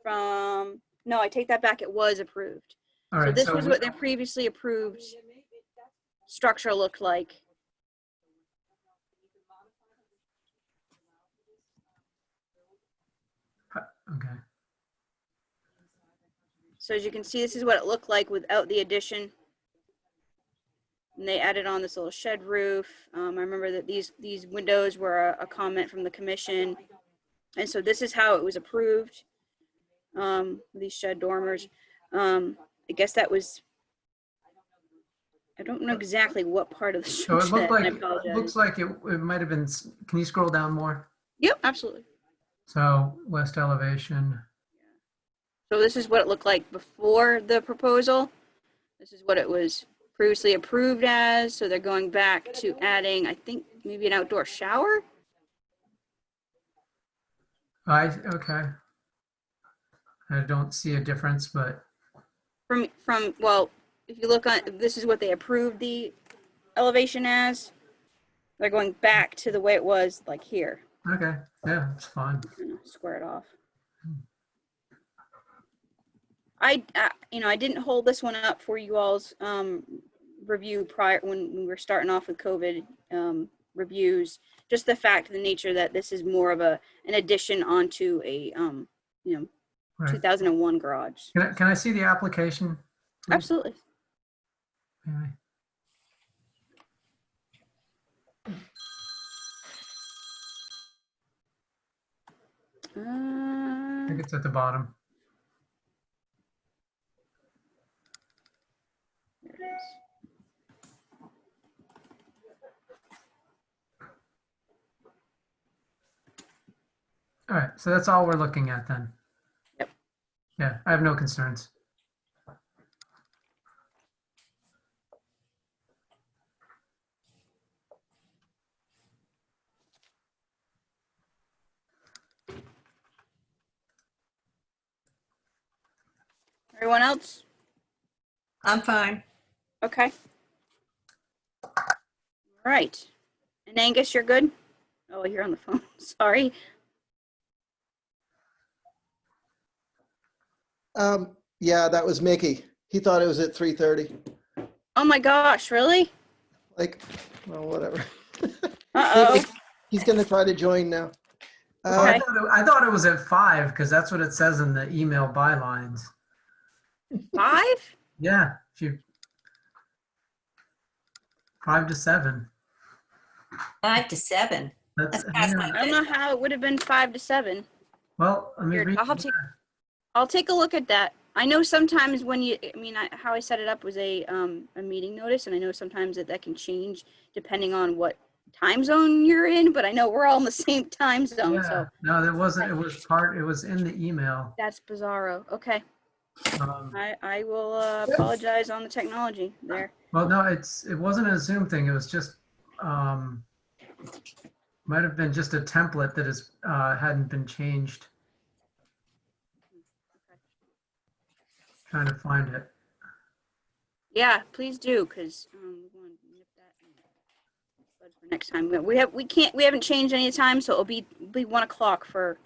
No, I take that back. It was approved. All So right, this so was what their previously approved structure looked like. okay. So as you can see, this is what it looked like without the addition. And they added on this little shed roof. I remember that these windows were a comment from the commission. And so this is how it was approved, these shed dormers. I guess that was, I don't know exactly what part of the So it shed, looked like, I it apologize. looks like it might have been, can you scroll down more? Yep, absolutely. So west elevation. So this is what it looked like before the proposal. This is what it was previously approved as. So they're going back to adding, I think, maybe an outdoor shower. Okay. I don't see a difference, but From well, if you look on, this is what they approved the elevation as. They're going back to the way it was like here. okay, yeah, it's fine. Square it off. I didn't hold this one up for you all's review prior when we were starting off with COVID reviews. Just the fact of the nature that this is more of an addition onto a you know, Right. 2001 garage. Can I see the application? please? Absolutely. Okay. I think it's at the bottom. There it is. All right, so that's all we're looking at then. Yep. Yeah, I have no concerns. Everyone else? I'm fine. Okay. All right. And Angus, you're good? Oh, you're on the phone. Sorry. Yeah, that was Mickey. He thought it was at 3:30. Oh my gosh, really? Like, well, whatever. Uh-oh. He's going to try to join now. Well, Okay. I thought it was at 5 because that's what it says in the email bylines. 5? Yeah, if you 5 to 7. 5 to 7. That's That's past yeah. my I don't know how it would have been 5 to 7. Well, let me Weird. read. I'll take a look at that. I know sometimes when you, how I set it up was a meeting notice, and I know sometimes that can change depending on what time zone you're in, but I know we're all in the same time zone, Yeah, so no, there wasn't. It was in the email. that's bizarro. Okay. Um, I will apologize on the technology there. well, no, it wasn't a Zoom thing. It was just might have been just a template that is hadn't been changed. Trying to find it. Yeah, please do, because we want to nip that in the bud for next time. We haven't changed any time, so it'll be 1 o'clock for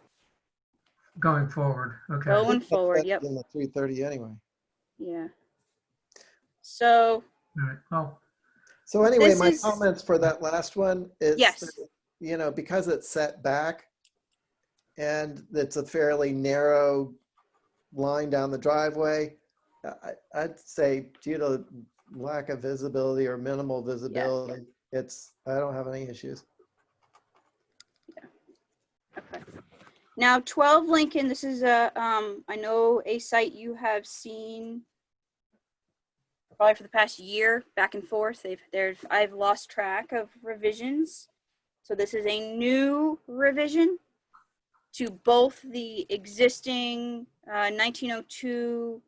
Going forward. Okay. going forward. That's Yep. in the 3:30 anyway. Yeah. So All right. Well, So anyway, This my is- comments for that last one is, Yes. that, you know, because it's set back and it's a fairly narrow line down the driveway, I'd say due to lack of visibility or minimal visibility, I don't have any issues. okay. Now 12 Lincoln, this is I know a site you have seen probably for the past year, back and forth. I've lost track of revisions. So this is a new revision to both the existing 1902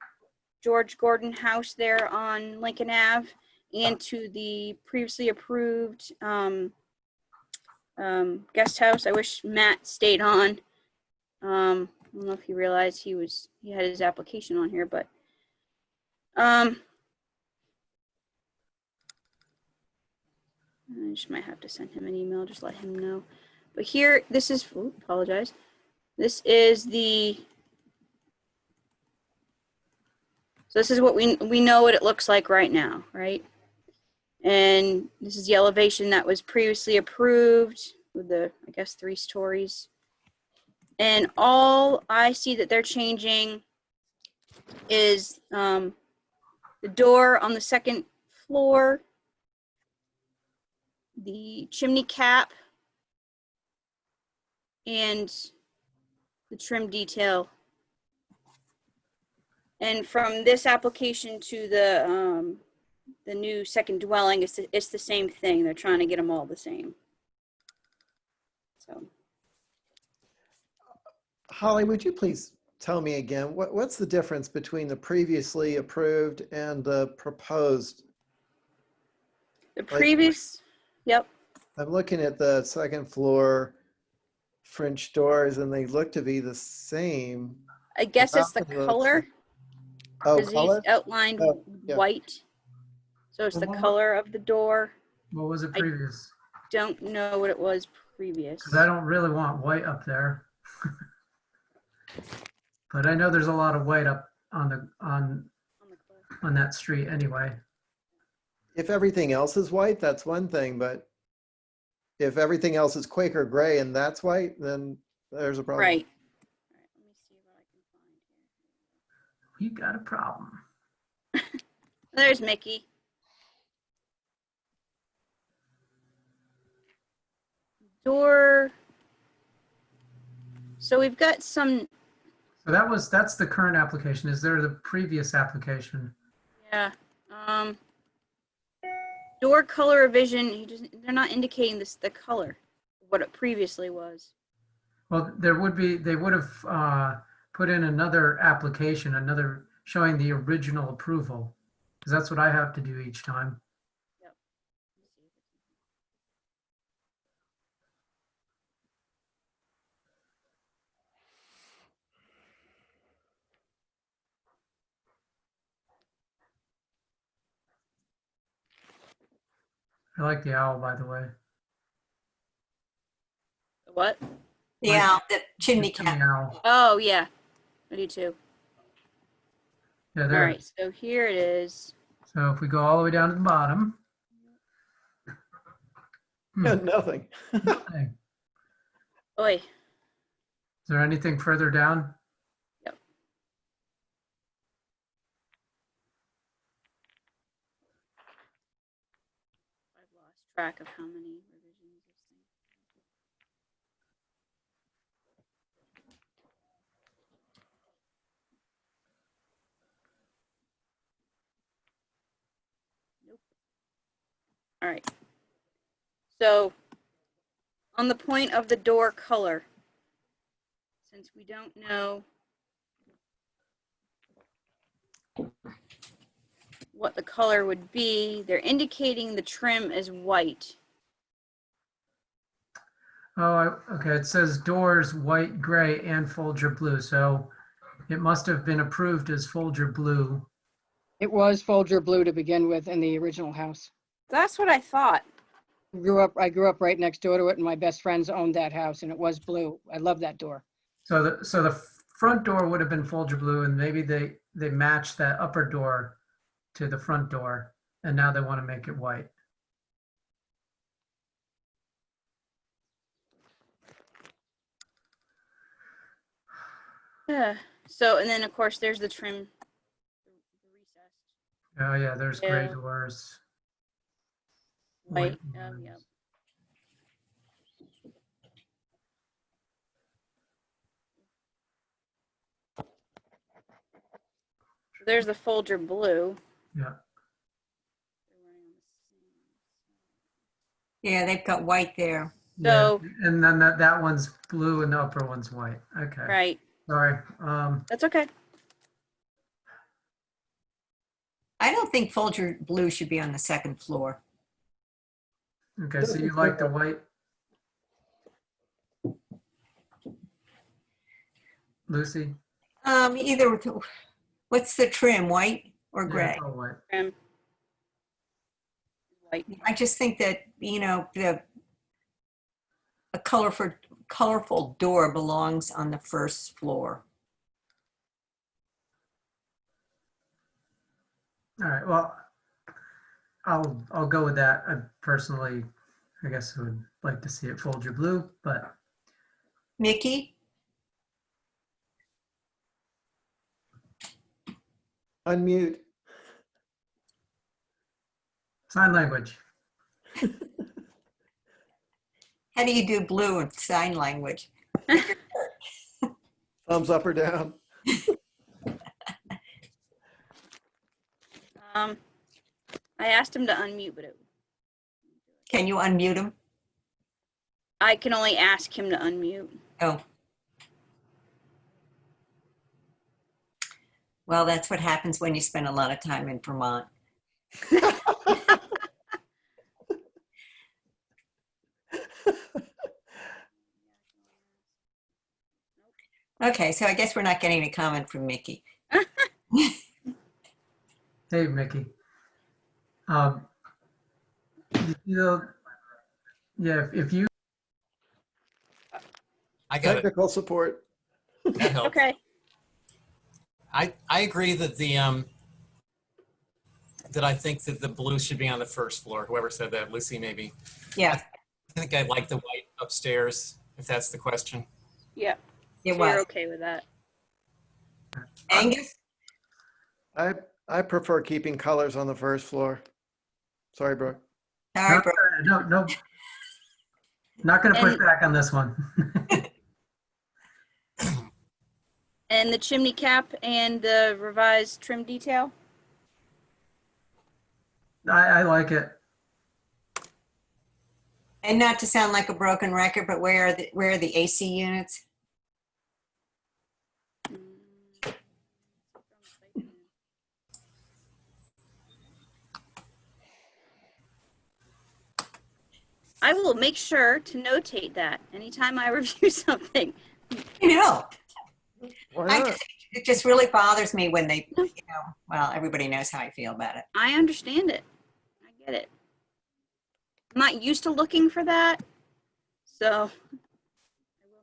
George Gordon house there on Lincoln Ave and to the previously approved guest house. I wish Matt stayed on. I don't know if he realized he had his application on here, but I just might have to send him an email, just let him know. But here, this is, apologize. This is so this is what we know what it looks like right now, right? And this is the elevation that was previously approved with the, I guess, 3 stories. And all I see that they're changing is the door on the 2nd floor, the chimney cap, and the trim detail. And from this application to the new second dwelling, it's the same thing. They're trying to get them all the same. So. Holly, would you please tell me again, what's the difference between the previously approved and the proposed? The previous, yep. I'm looking at the 2nd floor French doors and they look to be the same. I guess it's the About the- color. Oh, Because color? he's outlined Oh, yeah. white. So it's the Well, color of the door. what was it previous? Don't know what it was previous. Because I don't really want white up there. But I know there's a lot of white up on that street anyway. If everything else is white, that's one thing, but if everything else is Quaker gray and that's white, then there's a problem. Right. All right, let me see what I can find here. We got a problem. There's Mickey. Door. So we've got some, So that's the current application. Is there the previous application? yeah. Door color revision, they're not indicating the color, what it previously was. Well, they would have put in another application, another showing the original approval, because that's what I have to do each time. Yep. I like the owl, by the way. What? Yeah, the chimney The cap. owl. Oh, yeah, I do too. Yeah, All there. right, so here it is. So if we go all the way down to the bottom. Nothing. Okay. Is Oi, there anything further down? I've lost track of how many revisions this thing. Nope. All right. So on the point of the door color, since we don't know what the color would be, they're indicating the trim as white. Oh, okay. It says doors white, gray, and Folger blue. So it must have been approved as Folger blue. It was Folger blue to begin with in the original house. That's what I thought. I grew up right next door to it, and my best friends owned that house, and it was blue. I love that door. So the front door would have been Folger blue, and maybe they matched that upper door to the front door, and now they want to make it white. Yeah. So, and then of course there's the trim, the recessed Oh yeah, there's gray Yeah. doors. white. doors. Yep. So there's the Folger blue. Yeah. Yeah, they've got white there. So, Yeah. And then that one's blue and the upper one's white. Okay. right. Sorry. That's okay. I don't think Folger blue should be on the second floor. Okay. So you like the white? Lucy? Either, what's the trim, white or Yeah, gray? it's all white. Trim. White. I just think that, a colorful door belongs on the first floor. All right. Well, I'll go with that. I personally, I guess I would like to see it Folger blue, but Mickey? Unmute. sign language. How do you do blue in sign language? Thumbs up or down. I asked him to unmute, but Can you unmute him? I can only ask him to unmute. Oh. Well, that's what happens when you spend a lot of time in Vermont. Okay, so I guess we're not getting a comment from Mickey. Hey, Mickey. Yeah, if you I got it. Technical support. That helps. Okay. I agree that the that I think that the blue should be on the first floor. Whoever said that, Lucy maybe. Yeah, I think I like the white upstairs, if that's the question. Yeah. it So you're was. okay with that? Angus? I prefer keeping colors on the first floor. Sorry, Brooke. All right, Brooke. No, not going to push And- back on this one. And the chimney cap and the revised trim detail? I like it. And not to sound like a broken record, but where are the AC units? I will make sure to notate that anytime I review something. You know, Why not? it just really bothers me when they, well, everybody knows how I feel about it. I understand it. I get it. I'm not used to looking for that, so I will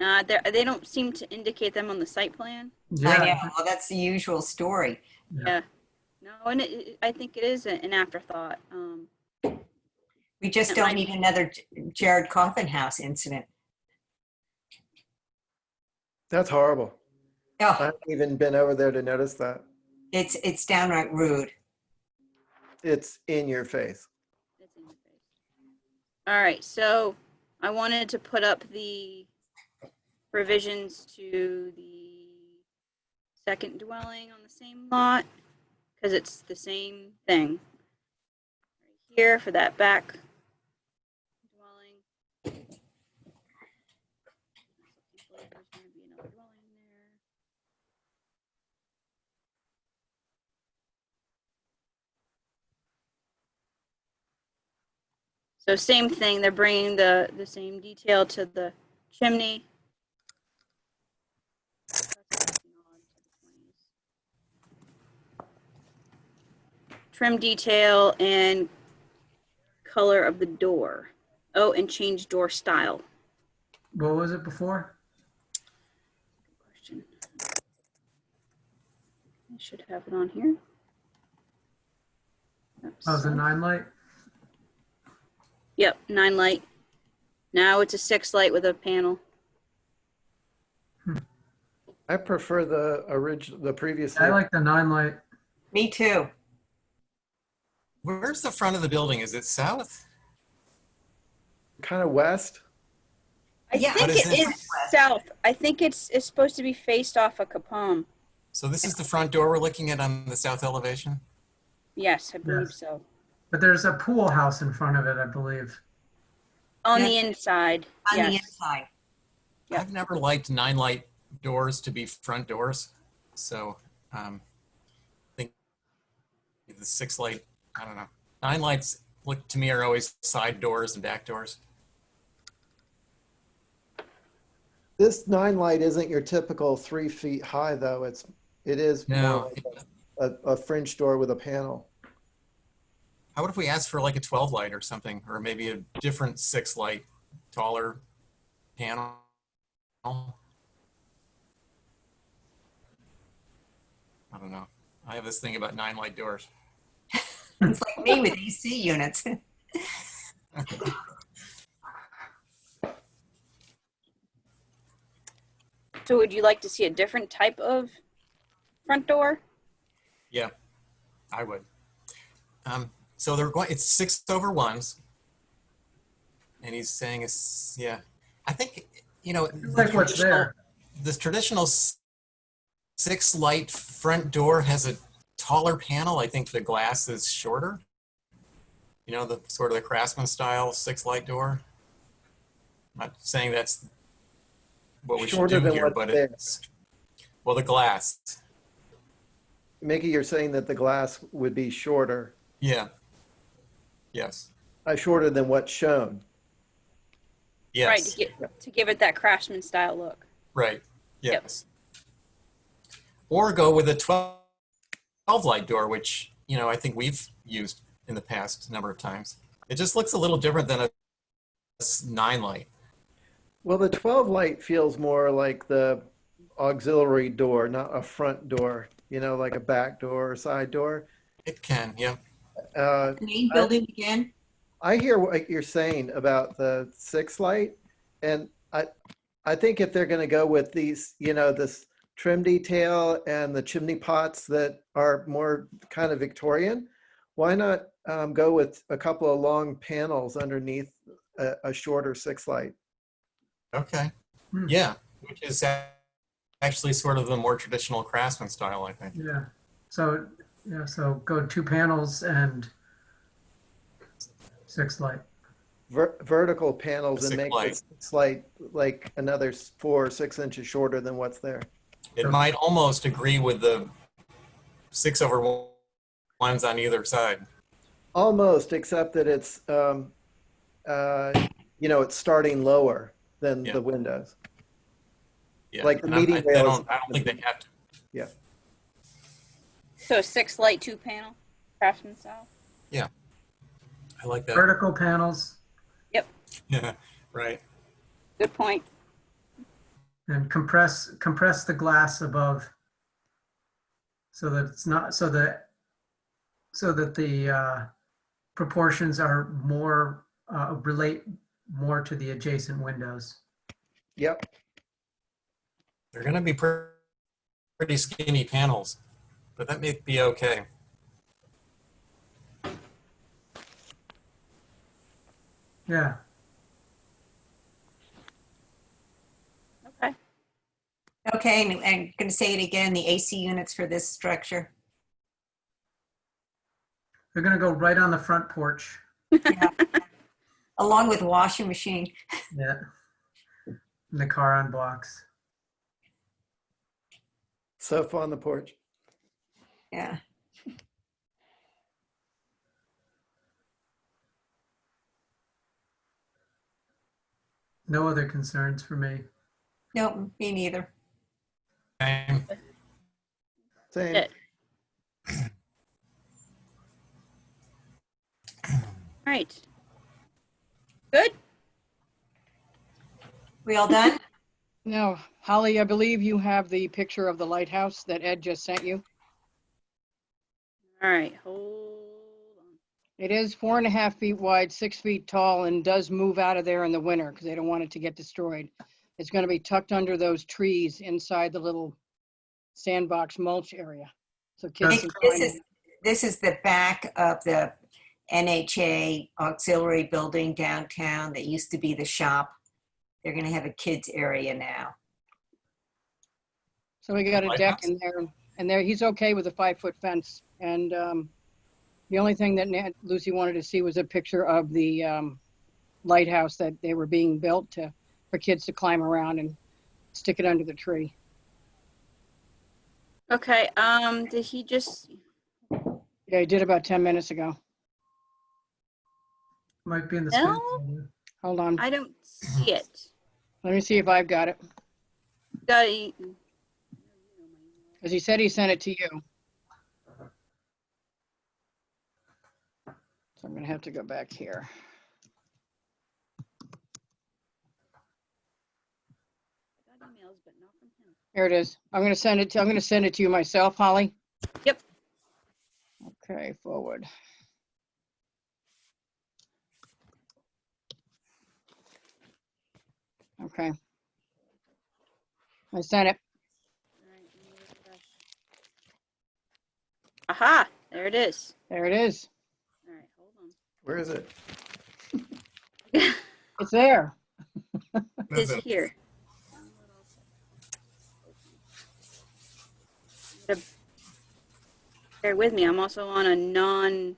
now. They don't seem to indicate them on the site plan. I know, Yeah. well, that's the usual story. Yeah. No, and I think it is an afterthought. We just don't need another Jared Kaufman house incident. That's horrible. I Oh, haven't even been over there to notice that. it's downright rude. It's in your face. It's in your face. All right, so I wanted to put up the revisions to the second dwelling on the same lot because it's the same thing. Right here for that back dwelling. There's going to be another dwelling there. So same thing, they're bringing the same detail to the chimney. Trim detail and color of the door. Oh, and change door style. What was it before? Good question. I should have it on here. Oh, was it 9 light? Yep, 9 light. Now it's a 6 light with a panel. I prefer the previous. I like the 9 light. Me too. Where's the front of the building? Is it south? Kind of west. I Yeah. think What is it this? is south. I think it's supposed to be faced off of Capone. So this is the front door we're looking at on the south elevation? Yes, I believe Yes. so. But there's a pool house in front of it, I believe. On Yeah. the inside. On the Yes. inside. Yeah. I've never liked 9 light doors to be front doors. So I think the 6 light, I don't know. 9 lights look to me are always side doors and back doors. This 9 light isn't your typical 3 feet high, though. It is more No. like a French door with a panel. How about if we ask for like a 12 light or something, or maybe a different 6 light, taller panel? I don't know. I have this thing about 9 light doors. It's like me with AC units. So would you like to see a different type of front door? Yeah, I would. So they're going, it's 6/1s. And he's saying it's, yeah. I think, Like what's there. this traditional 6 light front door has a taller panel. I think the glass is shorter. The sort of the Craftsman style 6 light door. I'm not saying that's what we Shorter should do than here, what's but there. it's, well, the glass. Mickey, you're saying that the glass would be shorter, Yeah. Yes. shorter than what's shown. Yes. Right, to give it that craftsman style look. Right. Yes. Or go with a 12 light door, which, I think we've used in the past number of times. It just looks a little different than a 9 light. Well, the 12 light feels more like the auxiliary door, not a front door. like a back door or side door. It can, yeah. Main building again? I hear what you're saying about the 6 light, and I think if they're going to go with these, this trim detail and the chimney pots that are more kind of Victorian, why not go with a couple of long panels underneath a shorter 6 light? Okay. Hmm. Yeah, which is actually sort of the more traditional Craftsman style, I think. Yeah. So go 2 panels and 6 light. Vertical panels A and 6 make light. the 6 light like another 4 or 6 inches shorter than what's there. It might almost agree with the 6/1 ones on either side. Almost, except that it's it's starting lower than Yeah. the windows. Yeah. Like the And meeting I rails. don't think they have to. Yeah. So a 6 light 2 panel, Craftsman style. I like that. Vertical panels Yeah, right. Good point. and compress the glass above so that it's not so that the proportions are more relate more to the adjacent windows. Yep. They're going to be pretty skinny panels, but that may be okay. Yeah. Okay. Okay, and I'm going to say it again, the AC units for this structure. They're going to go right on the front porch. Along with washing machine. Yeah. And the car on blocks. Sofa on the porch. Yeah. No other concerns for me. Nope, me neither. Okay. Same. It. All right. Good. We all done? Now, Holly, I believe you have the picture of the lighthouse that Ed just sent you. All right. Hold on. It is 4.5 feet wide, 6 feet tall, and does move out of there in the winter because they don't want it to get destroyed. It's going to be tucked under those trees inside the little sandbox mulch area. So kids can climb in. This is the back of the NHA auxiliary building downtown that used to be the shop. They're going to have a kids area now. So we got a deck Lighthouse? in there, and there he's okay with a 5-foot fence. And the only thing that Lucy wanted to see was a picture of the lighthouse that they were being built for kids to climb around and stick it under the tree. Okay. Did he just? Yeah, he did about 10 minutes ago. Might be in the No. spin. Hold on. I don't see it. Let me see if I've got it. Got it. Because he said he sent it to you. So I'm going to have to go back here. Got emails, but not from him. Here it is. I'm going to send it to you myself, Holly. Yep. Okay, forward. Okay. I sent it. All right, let me refresh. Aha! There it is. There it is. All right, hold Where is it? on. It's there. It is here. Bear with me. I'm also on a I'm on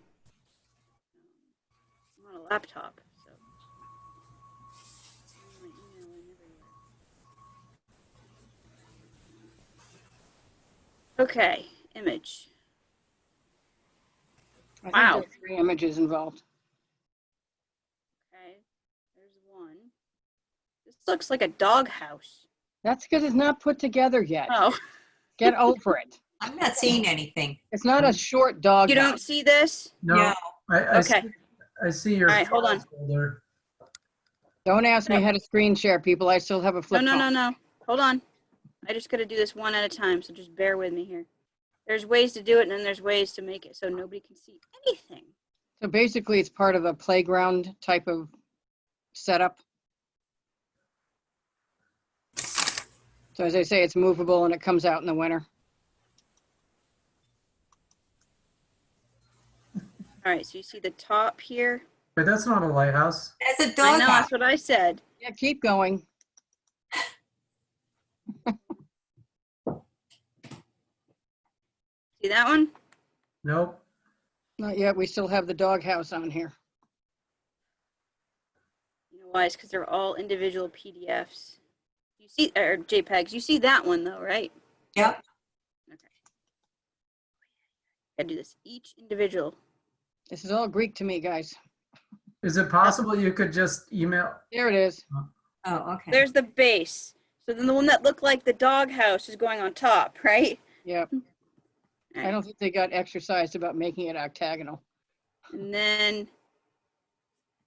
a laptop. So. My email and everywhere. Okay, image. I think Wow. there are 3 images involved. Okay, there's one. This looks like a doghouse. That's because it's not put together yet. Oh, Get over it. I'm not seeing anything. It's not a short dog. you don't see this? No, Okay. I see your All right, hold on. folder. Don't ask me how to screen share, people. I still have a flip No. phone. Hold on. I just got to do this one at a time, so just bear with me here. There's ways to do it, and then there's ways to make it so nobody can see anything. So basically, it's part of a playground type of setup. So as I say, it's movable and it comes out in the winter. All right, so you see the top here? But that's not a lighthouse. That's a I dog know, house. that's what I said. Yeah, keep going. See that one? Nope. Not yet. We still have the doghouse on here. You know why? It's because they're all individual PDFs. You see, or JPEGs. You see that one though, right? Yep. Okay. Gotta do this each individual. This is all Greek to me, guys. Is it possible you could just email? There it is. Oh, okay. There's the base. So then the one that looked like the doghouse is going on top, right? Yep. I don't think they got exercised about making it octagonal. And then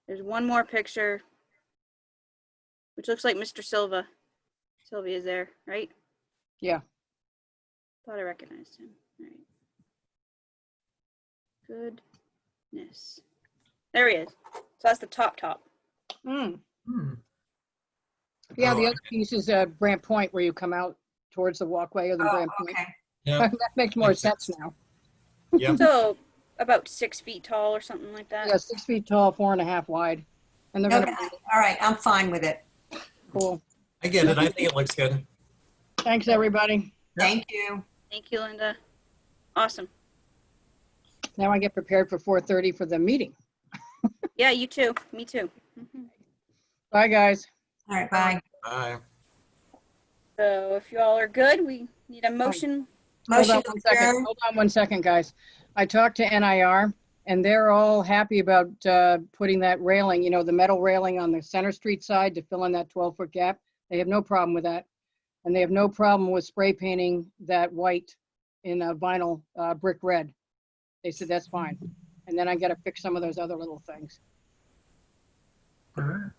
there's one more picture, which looks like Mr. Silva. Sylvia's there, right? Yeah. Thought I recognized him. All right. Goodness. There he is. So that's the top. Mm. Hmm. Yeah, the Oh, other piece is Brant Point where you come out towards the walkway of the Oh, Brant Point. okay. Yeah. That makes more Makes sense sense. now. Yep. So about 6 feet tall or something like that. Yeah, 6 feet tall, 4.5 wide. And they're Okay. gonna All right. I'm fine with it. be cool. I get it. I think it looks good. Thanks, everybody. Yep. Thank you. Thank you, Linda. Awesome. Now I get prepared for 4:30 for the meeting. Yeah, you too. Me too. Mhm. Bye, guys. All right. Bye. Bye. So if you all are good, we need a motion. Hold Motion on to 1 second. adjourn. Hold on 1 second, guys. I talked to NIR and they're all happy about putting that railing, you know, the metal railing on the Center Street side to fill in that 12-foot gap. They have no problem with that. And they have no problem with spray painting that white in a vinyl brick red. They said that's fine. And then I got to fix some of those other little things. All right.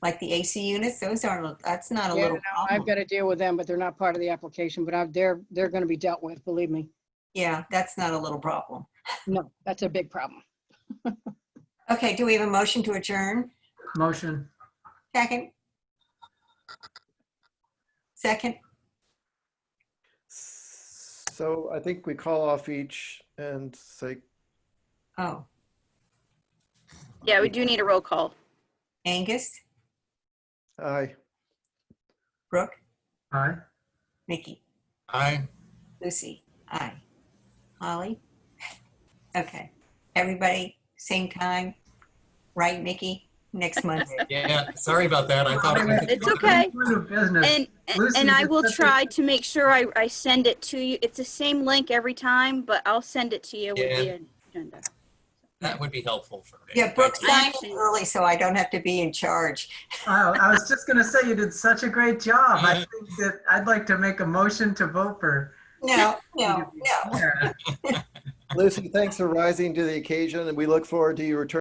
Like the AC units, those are, that's not a Yeah, little no, problem. I've got to deal with them, but they're not part of the application, but they're going to be dealt with, believe me. Yeah, that's not a little problem. No, that's a big problem. Okay, do we have a motion to adjourn? Motion. Second? Second? So I think we call off each and say, Oh, Yeah, we do need a roll call. Angus, aye. Brooke, Aye. Mickey, Bye. Lucy, aye. Holly? Okay. Everybody, same time, right, Mickey? Next Monday. Yeah. Sorry about that. I thought it was. It's okay. Point of business. And Lucy, and I just will set the- try to make sure I send it to you. It's the same link every time, but I'll send it to you with the agenda. That would be helpful for me. Yeah, Brooke, Thank you. sign Actually- it early so I don't have to be in charge. Oh, I was just gonna say you did such a great job. I think that I'd like to make a motion to vote for. No, no, no. Yeah. Lucy, thanks for rising to the occasion and we look forward to you returning.